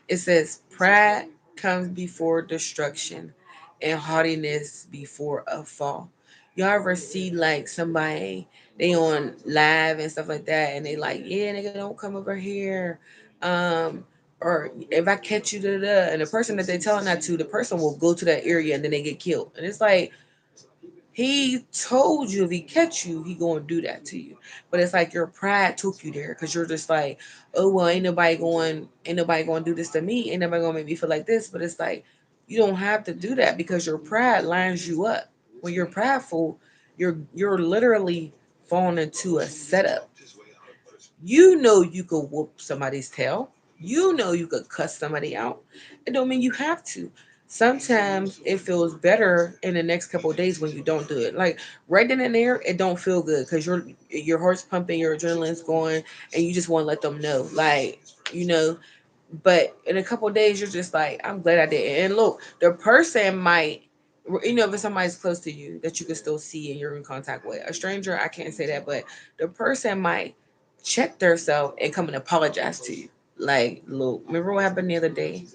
It says pride comes before destruction and haughtiness before a fall. Y'all ever see like somebody, they on live and stuff like that and they like, yeah, nigga, don't come over here. Um or if I catch you, da, da, da, and the person that they telling that to, the person will go to that area and then they get killed. And it's like, he told you if he catch you, he gonna do that to you. But it's like your pride took you there because you're just like, oh well, ain't nobody going to do this to me. Ain't nobody gonna make me feel like this. But it's like you don't have to do that because your pride lines you up. When you're prideful, you're literally falling into a setup. You know you could whoop somebody's tail. You know you could cuss somebody out. It don't mean you have to. Sometimes it feels better in the next couple of days when you don't do it. Like right then and there, it don't feel good because your heart's pumping, your adrenaline's going, and you just want to let them know, like, you know. But in a couple of days, you're just like, I'm glad I did it. And look, the person might, if somebody's close to you that you can still see and you're in contact with. A stranger, I can't say that, but the person might check themselves and come and apologize to you. Like, look, remember what happened the other day?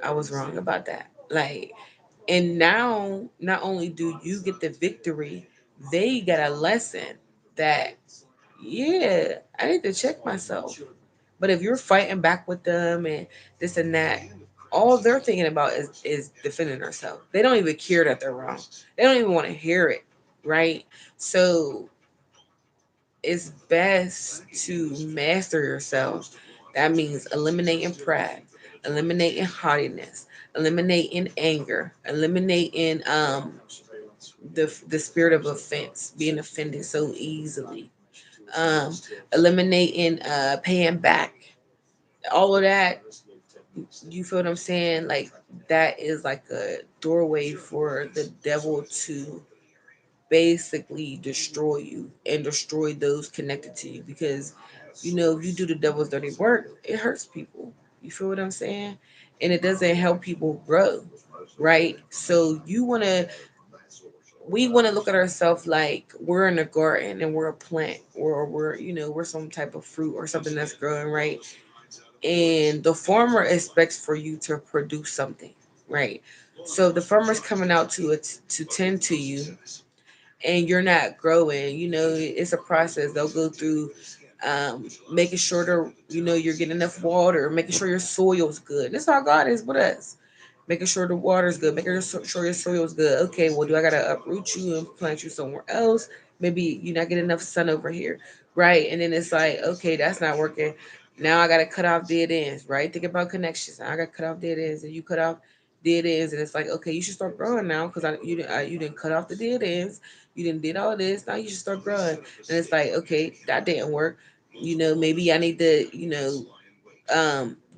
I was wrong about that. Like, and now not only do you get the victory, they get a lesson that, yeah, I need to check myself. But if you're fighting back with them and this and that, all they're thinking about is defending themselves. They don't even care that they're wrong. They don't even want to hear it, right? So it's best to master yourself. That means eliminating pride, eliminating haughtiness, eliminating anger, eliminating the spirit of offense, being offended so easily, um, eliminating paying back. All of that, you feel what I'm saying? Like that is like a doorway for the devil to basically destroy you and destroy those connected to you because if you do the devil's dirty work, it hurts people. You feel what I'm saying? And it doesn't help people grow, right? So we want to look at ourselves like we're in a garden and we're a plant, or we're some type of fruit or something that's growing, right? And the farmer expects for you to produce something, right? So the farmer's coming out to tend to you, and you're not growing. It's a process. They'll go through making sure you're getting enough water, making sure your soil's good. That's how God is with us. Making sure the water's good, making sure your soil's good. Okay, well, do I gotta uproot you and plant you somewhere else? Maybe you're not getting enough sun over here, right? And then it's like, okay, that's not working. Now I gotta cut off dead ends, right? Think about connections. I gotta cut off dead ends, and you cut off dead ends, and it's like, okay, you should start growing now because you didn't cut off the dead ends. You didn't did all this. Now you should start growing. And it's like, okay, that didn't work. Maybe I need to,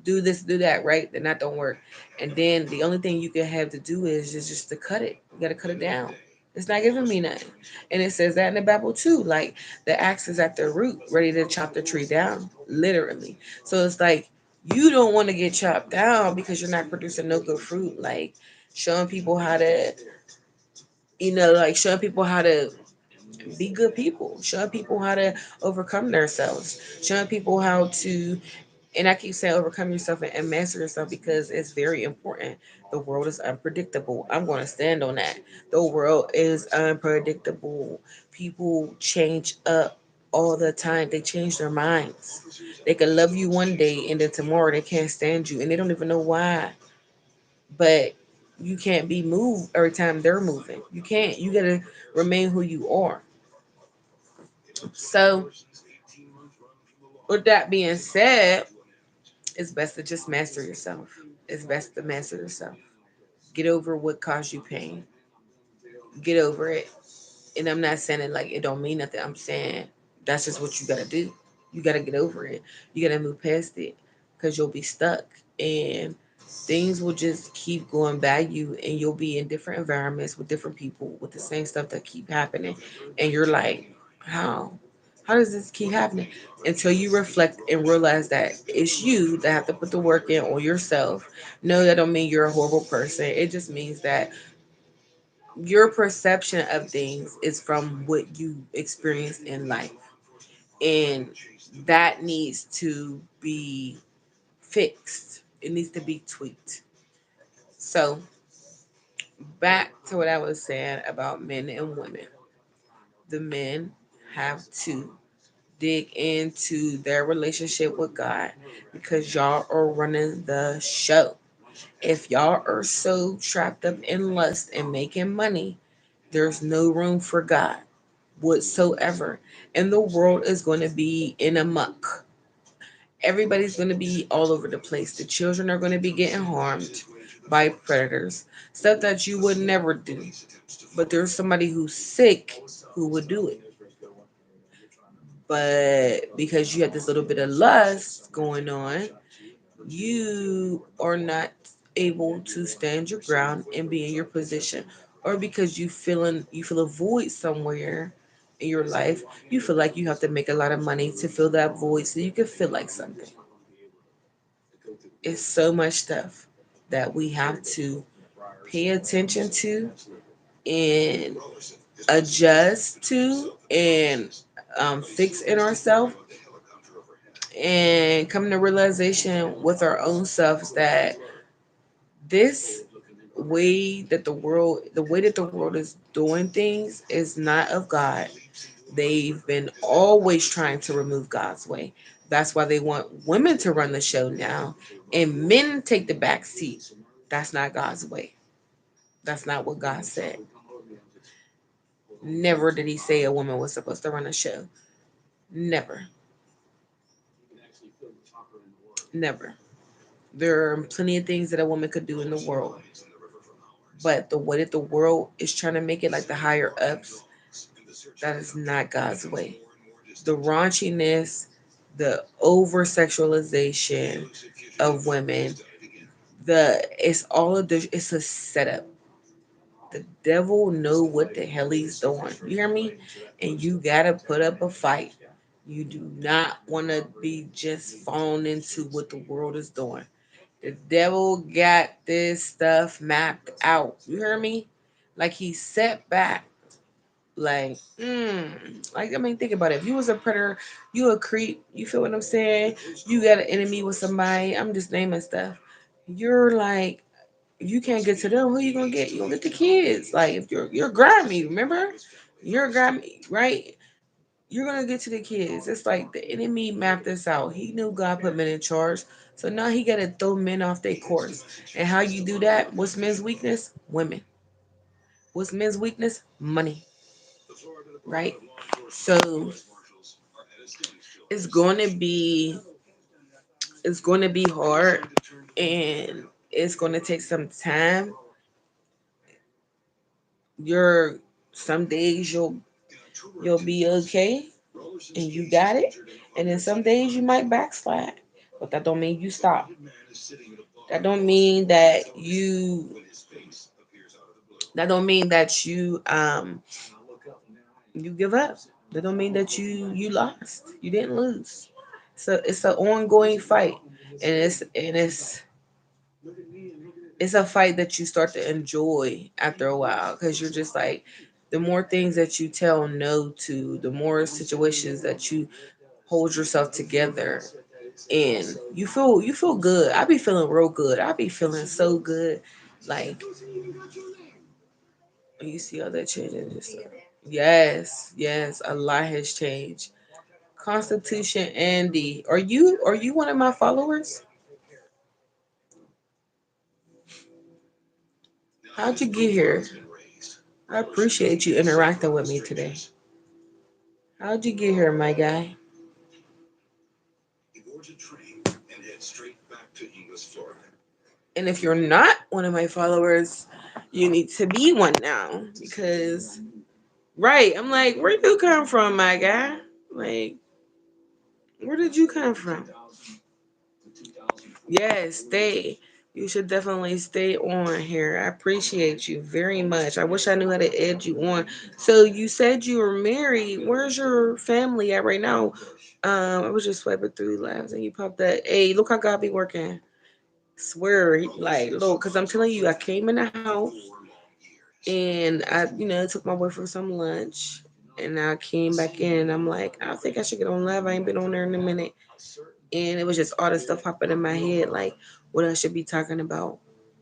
do this, do that, right? Then that don't work. And then the only thing you can have to do is just to cut it. You gotta cut it down. It's not giving me nothing. And it says that in the Bible too. Like the axe is at the root, ready to chop the tree down, literally. So it's like you don't want to get chopped down because you're not producing no good fruit. Like showing people how to, like showing people how to Be good people. Showing people how to overcome themselves. Showing people how to, and I keep saying overcome yourself and master yourself because it's very important. The world is unpredictable. I'm going to stand on that. The world is unpredictable. People change up all the time. They change their minds. They can love you one day and then tomorrow they can't stand you and they don't even know why. But you can't be moved every time they're moving. You can't. You got to remain who you are. So, with that being said, it's best to just master yourself. It's best to master yourself. Get over what caused you pain. Get over it. And I'm not saying it like it don't mean nothing. I'm saying that's just what you gotta do. You gotta get over it. You gotta move past it because you'll be stuck and things will just keep going by you and you'll be in different environments with different people with the same stuff that keep happening. And you're like, how? How does this keep happening? Until you reflect and realize that it's you that have to put the work in on yourself. No, that don't mean you're a horrible person. It just means that your perception of things is from what you experienced in life. And that needs to be fixed. It needs to be tweaked. So, back to what I was saying about men and women. The men have to dig into their relationship with God because y'all are running the show. If y'all are so trapped up in lust and making money, there's no room for God whatsoever. And the world is going to be in a muck. Everybody's going to be all over the place. The children are going to be getting harmed by predators, stuff that you would never do. But there's somebody who's sick who would do it. But because you have this little bit of lust going on, you are not able to stand your ground and be in your position. Or because you feel a void somewhere in your life, you feel like you have to make a lot of money to fill that void so you can feel like something. It's so much stuff that we have to pay attention to and adjust to and fix in ourselves and come to realization with our own selves that this the way that the world is doing things is not of God. They've been always trying to remove God's way. That's why they want women to run the show now and men take the back seat. That's not God's way. That's not what God said. Never did he say a woman was supposed to run a show. Never. Never. There are plenty of things that a woman could do in the world. But the way that the world is trying to make it like the higher ups, that is not God's way. The raunchiness, the over sexualization of women, it's all of the it's a setup. The devil know what the hell he's doing. You hear me? And you gotta put up a fight. You do not want to be just falling into what the world is doing. The devil got this stuff mapped out. You hear me? Like he set back. Like, like I mean, think about it. If you was a predator, you a creep. You feel what I'm saying? You got an enemy with somebody. I'm just naming stuff. You're like, if you can't get to them, who you gonna get? You gonna get the kids. Like, if you're grimy, remember? You're grimy, right? You're gonna get to the kids. It's like the enemy mapped this out. He knew God put men in charge. So now he gotta throw men off their course. And how you do that? What's men's weakness? Women. What's men's weakness? Money. Right? So it's gonna be it's gonna be hard and it's gonna take some time. You're some days you'll be okay and you got it. And then some days you might backslide. But that don't mean you stop. That don't mean that don't mean that you give up. That don't mean that you lost. You didn't lose. So it's an ongoing fight. And it's a fight that you start to enjoy after a while because you're just like the more things that you tell no to, the more situations that you hold yourself together, and you feel good. I be feeling real good. I be feeling so good. Like, you see all that changing and stuff. Yes, yes, a lot has changed. Constitution Andy, are you one of my followers? How'd you get here? I appreciate you interacting with me today. How'd you get here, my guy? And if you're not one of my followers, you need to be one now because, right, I'm like, where you come from, my guy? Like, where did you come from? Yes, stay. You should definitely stay on here. I appreciate you very much. I wish I knew how to add you on. So you said you were married. Where's your family at right now? I was just swiping through lives and you popped that. Hey, look how God be working. Swear, like, look, because I'm telling you, I came in the house and I took my boy for some lunch. And I came back in and I'm like, I think I should get on live. I ain't been on there in a minute. And it was just all this stuff popping in my head, like what I should be talking about.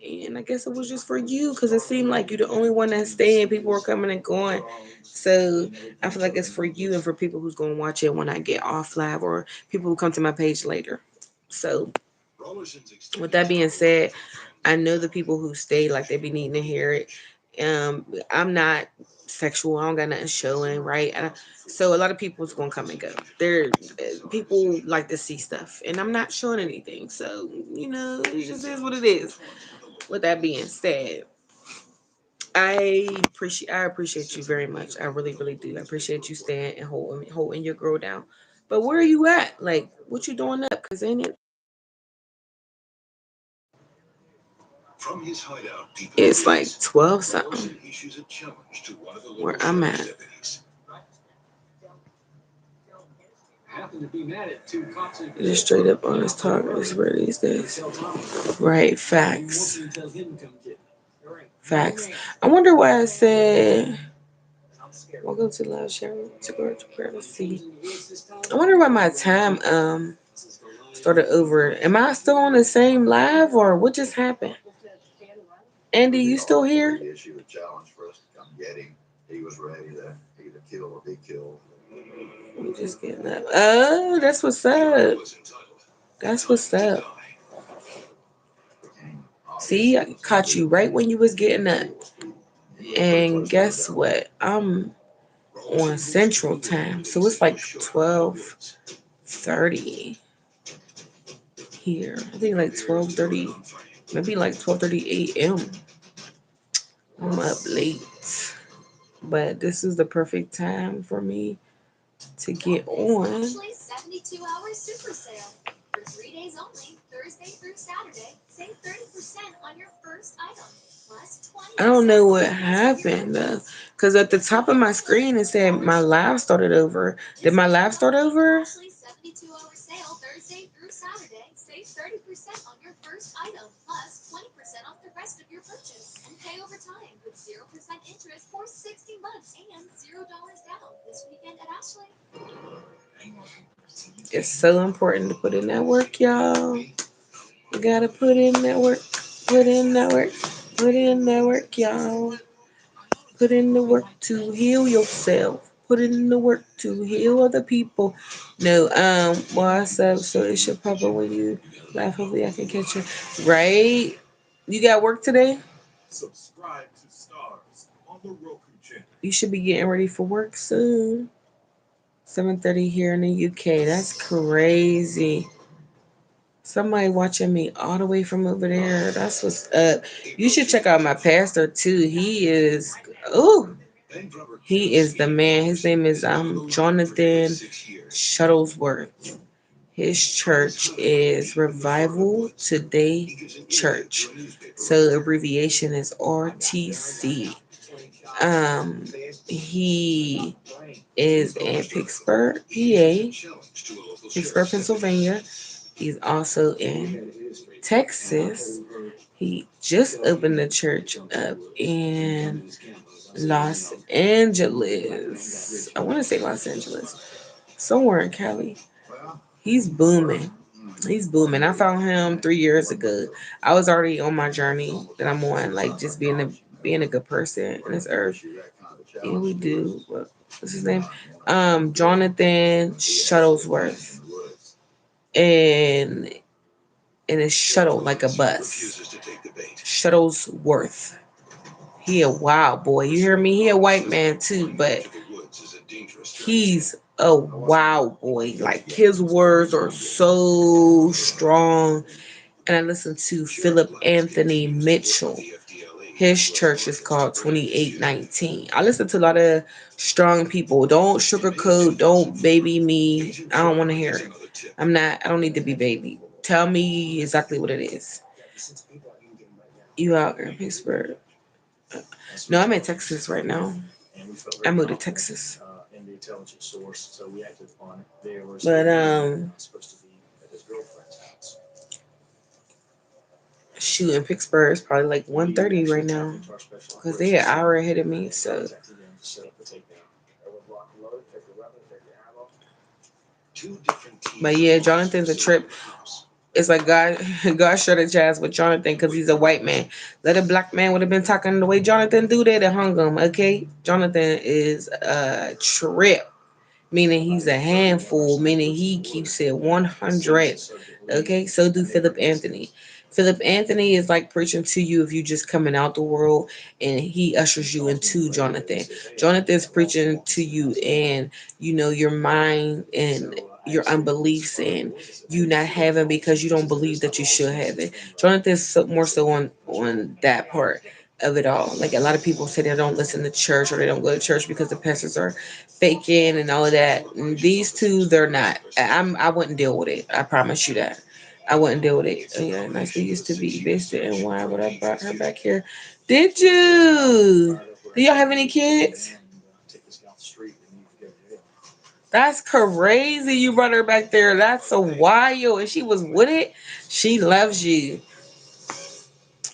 And I guess it was just for you because it seemed like you're the only one that's staying. People were coming and going. So I feel like it's for you and for people who's going to watch it when I get off live or people who come to my page later. So with that being said, I know the people who stay, like they be needing to hear it. I'm not sexual. I don't got nothing showing, right? So a lot of people's gonna come and go. People like to see stuff, and I'm not showing anything. So it just is what it is. With that being said, I appreciate you very much. I really, really do. I appreciate you staying and holding your girl down. But where are you at? Like, what you doing up? Cause ain't it? It's like 12 something where I'm at. Just straight up honest talk is where these days. Right, facts. Facts. I wonder why I said welcome to live show to go to privacy. I wonder why my time started over. Am I still on the same live or what just happened? Andy, you still here? We just getting up. Oh, that's what's up. That's what's up. See, I caught you right when you was getting up. And guess what? I'm on Central Time, so it's like 12:30 here. I think like 12:30, maybe like 12:30 a.m. I'm up late, but this is the perfect time for me to get on. I don't know what happened because at the top of my screen it said my live started over. Did my live start over? It's so important to put in that work, y'all. You gotta put in that work. Put in that work. Put in that work, y'all. Put in the work to heal yourself. Put in the work to heal other people. No, what's up? So it should pop up when you laugh. Hopefully I can catch you. Right? You got work today? You should be getting ready for work soon. 7:30 here in the UK. That's crazy. Somebody watching me all the way from over there. That's what's up. You should check out my pastor too. Oh, he is the man. His name is Jonathan Shuttlesworth. His church is Revival Today Church. So abbreviation is RTC. Um, he is in Pittsburgh, PA, Pittsburgh, Pennsylvania. He's also in Texas. He just opened the church up in Los Angeles. I want to say Los Angeles. Somewhere in Cali. He's booming. He's booming. I found him 3 years ago. I was already on my journey that I'm on, like just being a good person in this earth. And we do. What's his name? Jonathan Shuttlesworth, and it's shuttle like a bus. Shuttlesworth. He a wild boy. You hear me? He a white man too, but he's a wild boy. Like his words are so strong. And I listen to Philip Anthony Mitchell. His church is called 2819. I listen to a lot of strong people. Don't sugarcoat, don't baby me. I don't want to hear it. I don't need to be baby. Tell me exactly what it is. You out in Pittsburgh. No, I'm in Texas right now. I moved to Texas. But shoot, in Pittsburgh it's probably like 1:30 right now because they an hour ahead of me. So, but yeah, Jonathan's a trip. It's like God, God shut his jazz with Jonathan because he's a white man. Let a black man would have been talking the way Jonathan do that and hung him. Okay, Jonathan is a trip, meaning he's a handful, meaning he keeps it 100. Okay, so do Philip Anthony. Philip Anthony is like preaching to you if you just coming out the world, and he ushers you into Jonathan. Jonathan's preaching to you, and your mind and your unbeliefs and you not having because you don't believe that you should have it. Jonathan's more so on that part of it all. Like a lot of people say they don't listen to church or they don't go to church because the pastors are faking and all of that. And these two, they're not. I wouldn't deal with it. I promise you that. I wouldn't deal with it. Oh, yeah, nice. We used to be based in why would I brought her back here? Did you? Do y'all have any kids? That's crazy. You brought her back there. That's so wild. And she was with it. She loves you.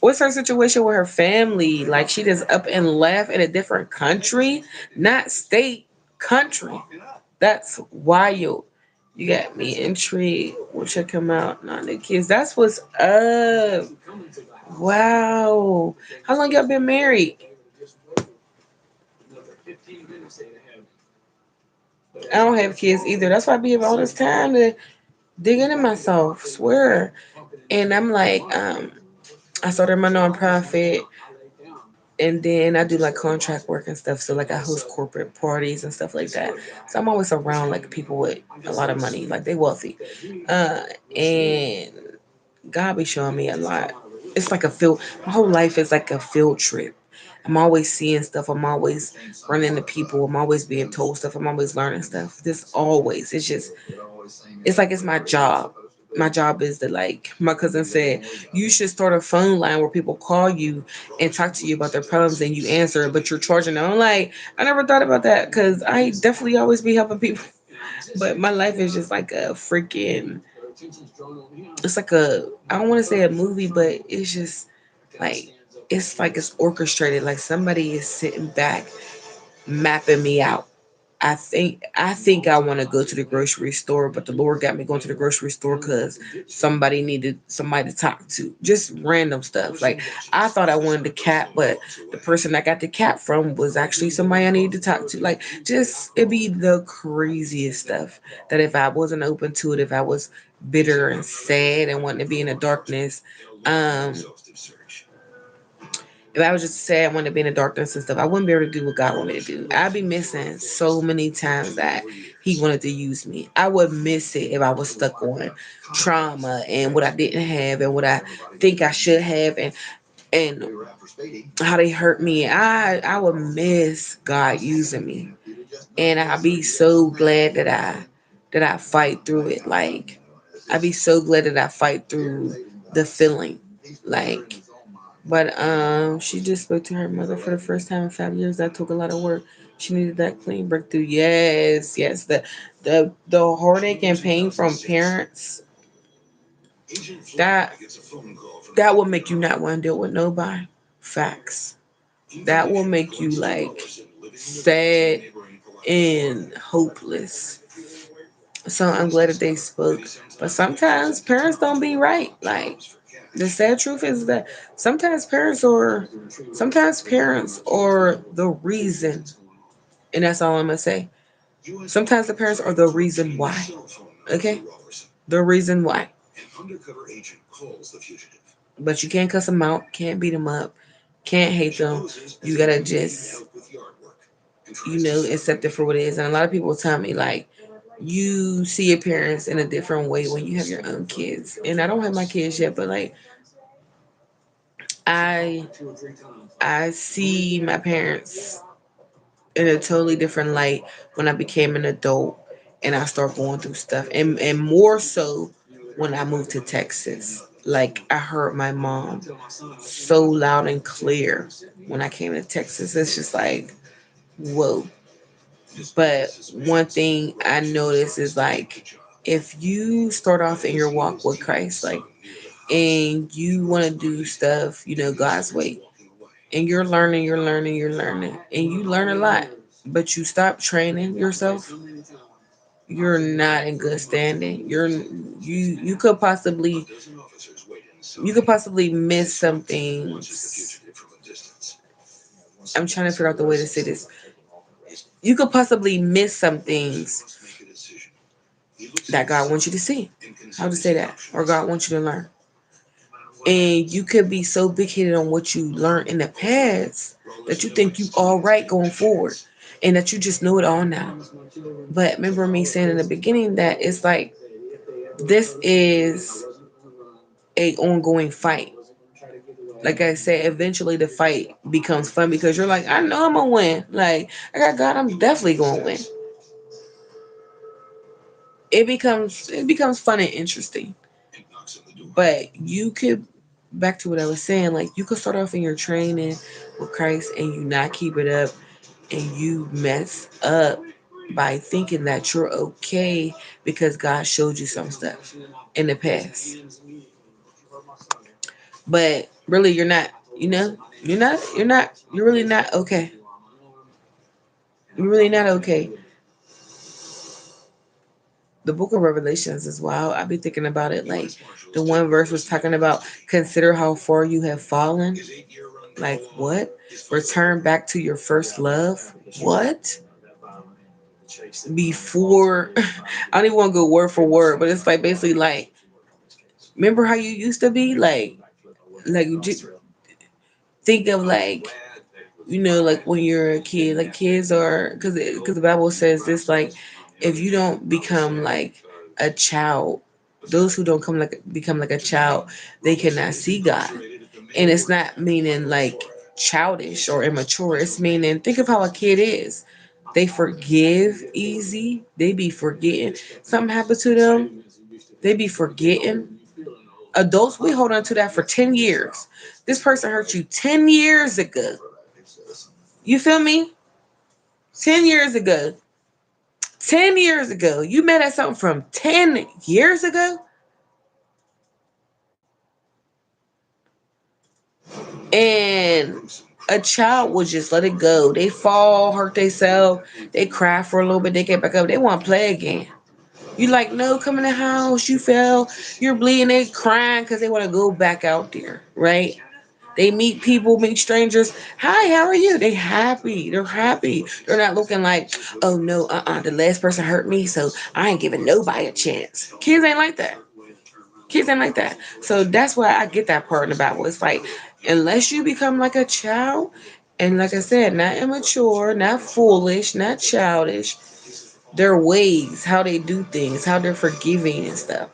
What's her situation with her family? Like she just up and left in a different country, not state, country. That's wild. You got me intrigued. We'll check him out. Not the kids. That's what's up. Wow. How long y'all been married? I don't have kids either. That's why I be having all this time to dig into myself. Swear. And I'm like, I started my nonprofit and then I do like contract work and stuff. So like I host corporate parties and stuff like that. So I'm always around like people with a lot of money, like they wealthy. And God be showing me a lot. It's like a field. My whole life is like a field trip. I'm always seeing stuff. I'm always running into people. I'm always being told stuff. I'm always learning stuff. This always. It's like it's my job. My job is to like my cousin said, you should start a phone line where people call you and talk to you about their problems and you answer it, but you're charging them. I'm like, I never thought about that because I definitely always be helping people. But my life is just like a freaking it's like I don't want to say a movie, but it's just like it's orchestrated. Like somebody is sitting back mapping me out. I think I want to go to the grocery store, but the Lord got me going to the grocery store because somebody needed somebody to talk to. Just random stuff. Like I thought I wanted the cat, but the person I got the cat from was actually somebody I needed to talk to. Like just it'd be the craziest stuff that if I wasn't open to it, if I was bitter and sad and wanting to be in the darkness, um, if I was just sad, I wanted to be in the darkness and stuff, I wouldn't be able to do what God wanted to do. I'd be missing so many times that He wanted to use me. I would miss it if I was stuck on trauma and what I didn't have and what I think I should have and how they hurt me. I would miss God using me, and I'd be so glad that I fight through it. Like I'd be so glad that I fight through the feeling, like. But she just spoke to her mother for the first time in 5 years. That took a lot of work. She needed that clean breakthrough. Yes, yes. The heartache and pain from parents that that will make you not want to deal with nobody. Facts. that will make you like sad and hopeless. So I'm glad that they spoke. But sometimes parents don't be right. Like the sad truth is that sometimes parents are the reason, and that's all I'm gonna say. Sometimes the parents are the reason why. Okay? The reason why. But you can't cuss them out, can't beat them up, can't hate them. You gotta just, accept it for what it is. And a lot of people tell me, like, you see your parents in a different way when you have your own kids. And I don't have my kids yet, but like, I I see my parents in a totally different light when I became an adult and I start going through stuff. And more so when I moved to Texas. Like I heard my mom so loud and clear when I came to Texas. It's just like, whoa. But one thing I noticed is like if you start off in your walk with Christ, like and you want to do stuff, God's way, and you're learning, and you learn a lot, but you stop training yourself, you're not in good standing. You could possibly miss some things. I'm trying to figure out the way to say this. You could possibly miss some things that God wants you to see. How to say that? Or God wants you to learn. And you could be so big headed on what you learned in the past that you think you all right going forward and that you just know it all now. But remember me saying in the beginning that it's like this is a ongoing fight. Like I said, eventually the fight becomes fun because you're like, I know I'm gonna win. Like I got God, I'm definitely gonna win. It becomes fun and interesting. But you could, back to what I was saying, like you could start off in your training with Christ and you not keep it up and you mess up by thinking that you're okay because God showed you some stuff in the past. But really you're not, you're really not okay. You're really not okay. The book of Revelations is wild. I be thinking about it like the one verse was talking about consider how far you have fallen. Like what? Return back to your first love. What? Before I don't even want to go word for word, but it's like basically like remember how you used to be? Like think of like like when you're a kid, like kids are because the Bible says this, like if you don't become like a child, those who don't come like become like a child, they cannot see God. And it's not meaning like childish or immature. It's meaning think of how a kid is. They forgive easy. They be forgetting. Something happened to them. They be forgetting. Adults, we hold on to that for 10 years. This person hurt you 10 years ago. You feel me? 10 years ago. 10 years ago. You mad at something from 10 years ago? And a child will just let it go. They fall, hurt themselves, they cry for a little bit, they get back up, they want to play again. You like, no, come in the house, you fell, you're bleeding, they crying because they want to go back out there, right? They meet people, meet strangers. Hi, how are you? They happy. They're happy. They're not looking like, oh no, the last person hurt me, so I ain't giving nobody a chance. Kids ain't like that. Kids ain't like that. So that's why I get that part in the Bible. It's like, unless you become like a child, and like I said, not immature, not foolish, not childish, their ways, how they do things, how they're forgiving and stuff.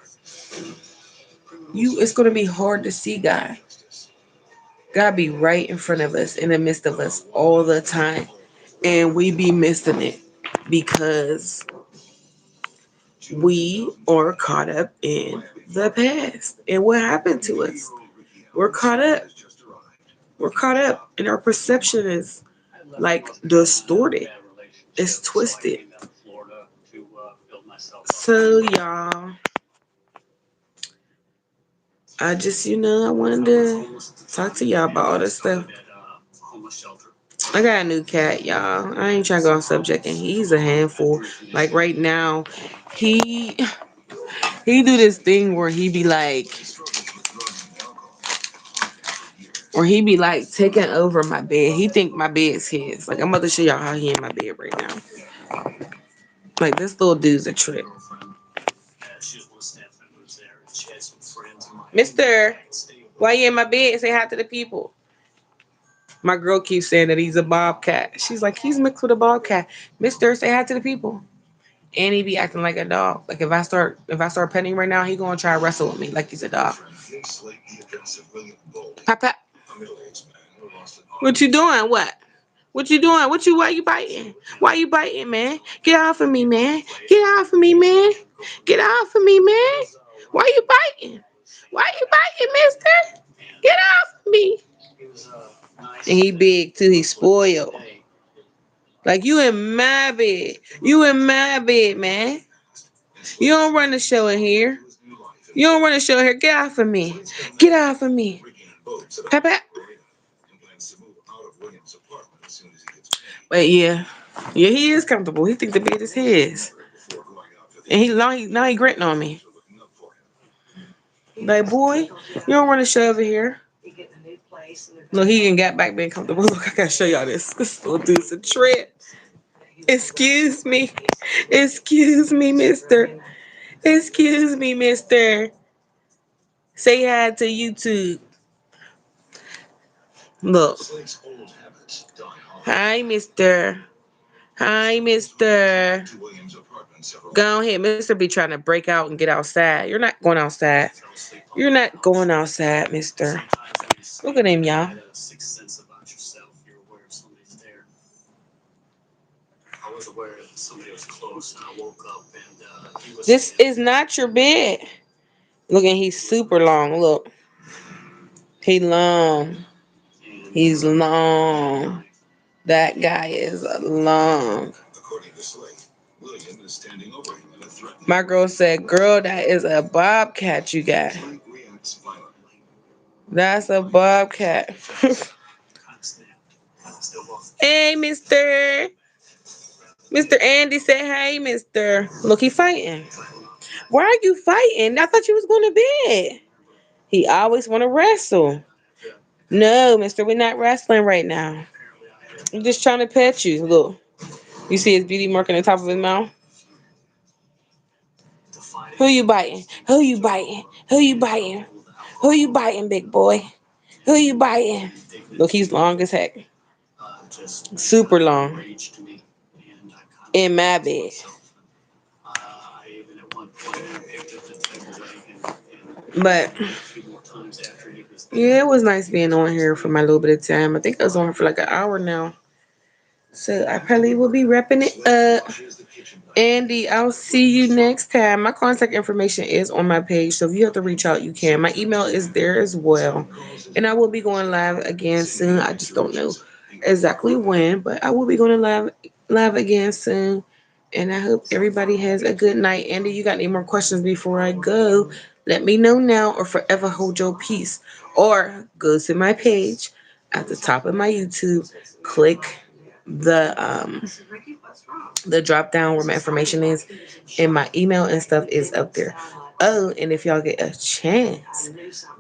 It's gonna be hard to see God. God be right in front of us, in the midst of us all the time. And we be missing it because we are caught up in the past and what happened to us. We're caught up. We're caught up and our perception is like distorted. It's twisted. So y'all, I just, I wanted to talk to y'all about all this stuff. I got a new cat, y'all. I ain't trying to go off subject, and he's a handful. Like right now, he he do this thing where he be like taking over my bed. He think my bed's his. Like I'm about to show y'all how he in my bed right now. Like this little dude's a trip. Mister, why you in my bed? Say hi to the people. My girl keeps saying that he's a bobcat. She's like, he's mixed with a bobcat. Mister, say hi to the people. And he be acting like a dog. Like if I start petting right now, he gonna try to wrestle with me like he's a dog. Papa, what you doing? What? What you doing? Why you biting? Why you biting, man? Get off of me, man. Get off of me, man. Get off of me, man. Why you biting? Why you biting, mister? Get off of me. And he big too, he spoiled. Like you in my bed. You in my bed, man. You don't run the show in here. You don't run the show here. Get off of me. Get off of me. Papa. But yeah. Yeah, he is comfortable. He think the bed is his. And now he gritting on me. Like, boy, you don't run the show over here. Look, he ain't got back being comfortable. Look, I gotta show y'all this. This little dude's a trip. Excuse me. Excuse me, mister. Excuse me, mister. Say hi to YouTube. Look. Hi, mister. Hi, mister. Go ahead. Mister be trying to break out and get outside. You're not going outside. You're not going outside, mister. Look at him, y'all. This is not your bed. Look, and he's super long. Look. He long. He's long. That guy is long. My girl said, girl, that is a bobcat you got. That's a bobcat. Hey, mister. Mr. Andy said, hey, mister. Look, he fighting. Why are you fighting? I thought you was going to bed. He always want to wrestle. No, mister, we're not wrestling right now. I'm just trying to pet you. Look. You see his beauty mark on the top of his mouth? Who you biting? Who you biting? Who you biting? Who you biting, big boy? Who you biting? Look, he's long as heck. Super long. In my bed. But yeah, it was nice being on here for my little bit of time. I think I was on for like an hour now. So I probably will be wrapping it up. Andy, I'll see you next time. My contact information is on my page, so if you have to reach out, you can. My email is there as well. And I will be going live again soon. I just don't know exactly when, but I will be going to live again soon. And I hope everybody has a good night. Andy, you got any more questions before I go? Let me know now or forever hold your peace. Or go to my page at the top of my YouTube, click the drop down where my information is, and my email and stuff is up there. Oh, and if y'all get a chance,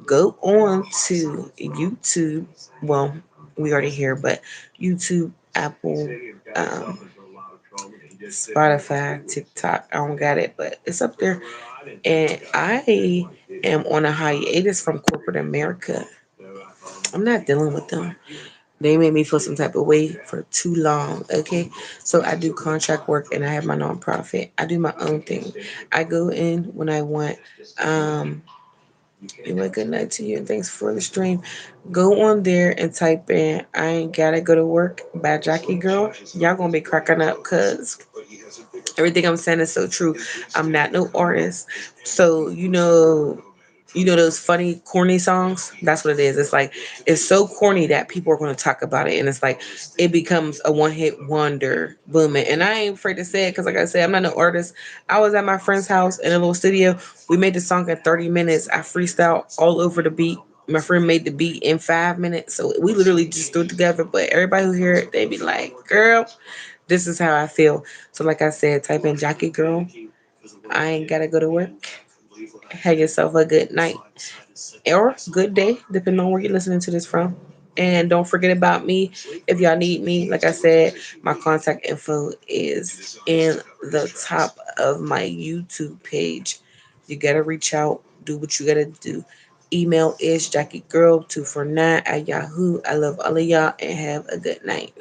go on to YouTube. Well, we already here, but YouTube, Apple, um, Spotify, TikTok. I don't got it, but it's up there. And I am on a hiatus from corporate America. I'm not dealing with them. They made me feel some type of way for too long. Okay. So I do contract work and I have my nonprofit. I do my own thing. I go in when I want. Um, anyway, good night to you and thanks for the stream. Go on there and type in I Ain't Gotta Go to Work by Jackie Girl. Y'all gonna be cracking up because everything I'm saying is so true. I'm not no artist. So you know those funny, corny songs? That's what it is. It's like, it's so corny that people are going to talk about it. And it's like, it becomes a one hit wonder booming. And I ain't afraid to say it because, like I said, I'm not an artist. I was at my friend's house in a little studio. We made the song in 30 minutes. I freestyled all over the beat. My friend made the beat in 5 minutes, so we literally just threw it together. But everybody who hear it, they be like, "Girl, this is how I feel." So, like I said, type in "Jockey Girl." I ain't gotta go to work. Have yourself a good night or good day, depending on where you're listening to this from. And don't forget about me if y'all need me. Like I said, my contact info is in the top of my YouTube page. You gotta reach out, do what you gotta do. Email is JackieGirl249 at Yahoo. I love all of y'all and have a good night.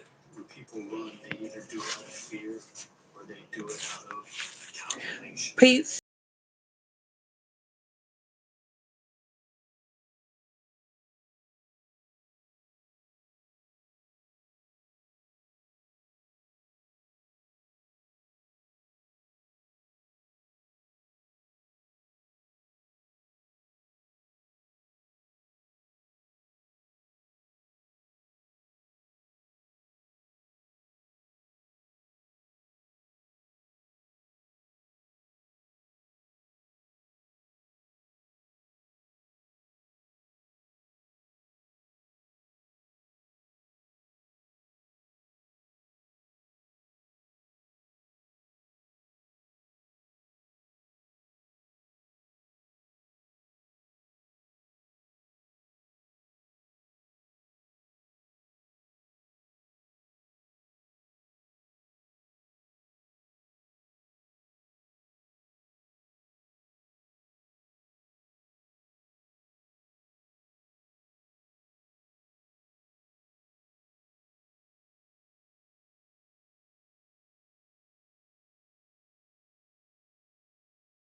Peace.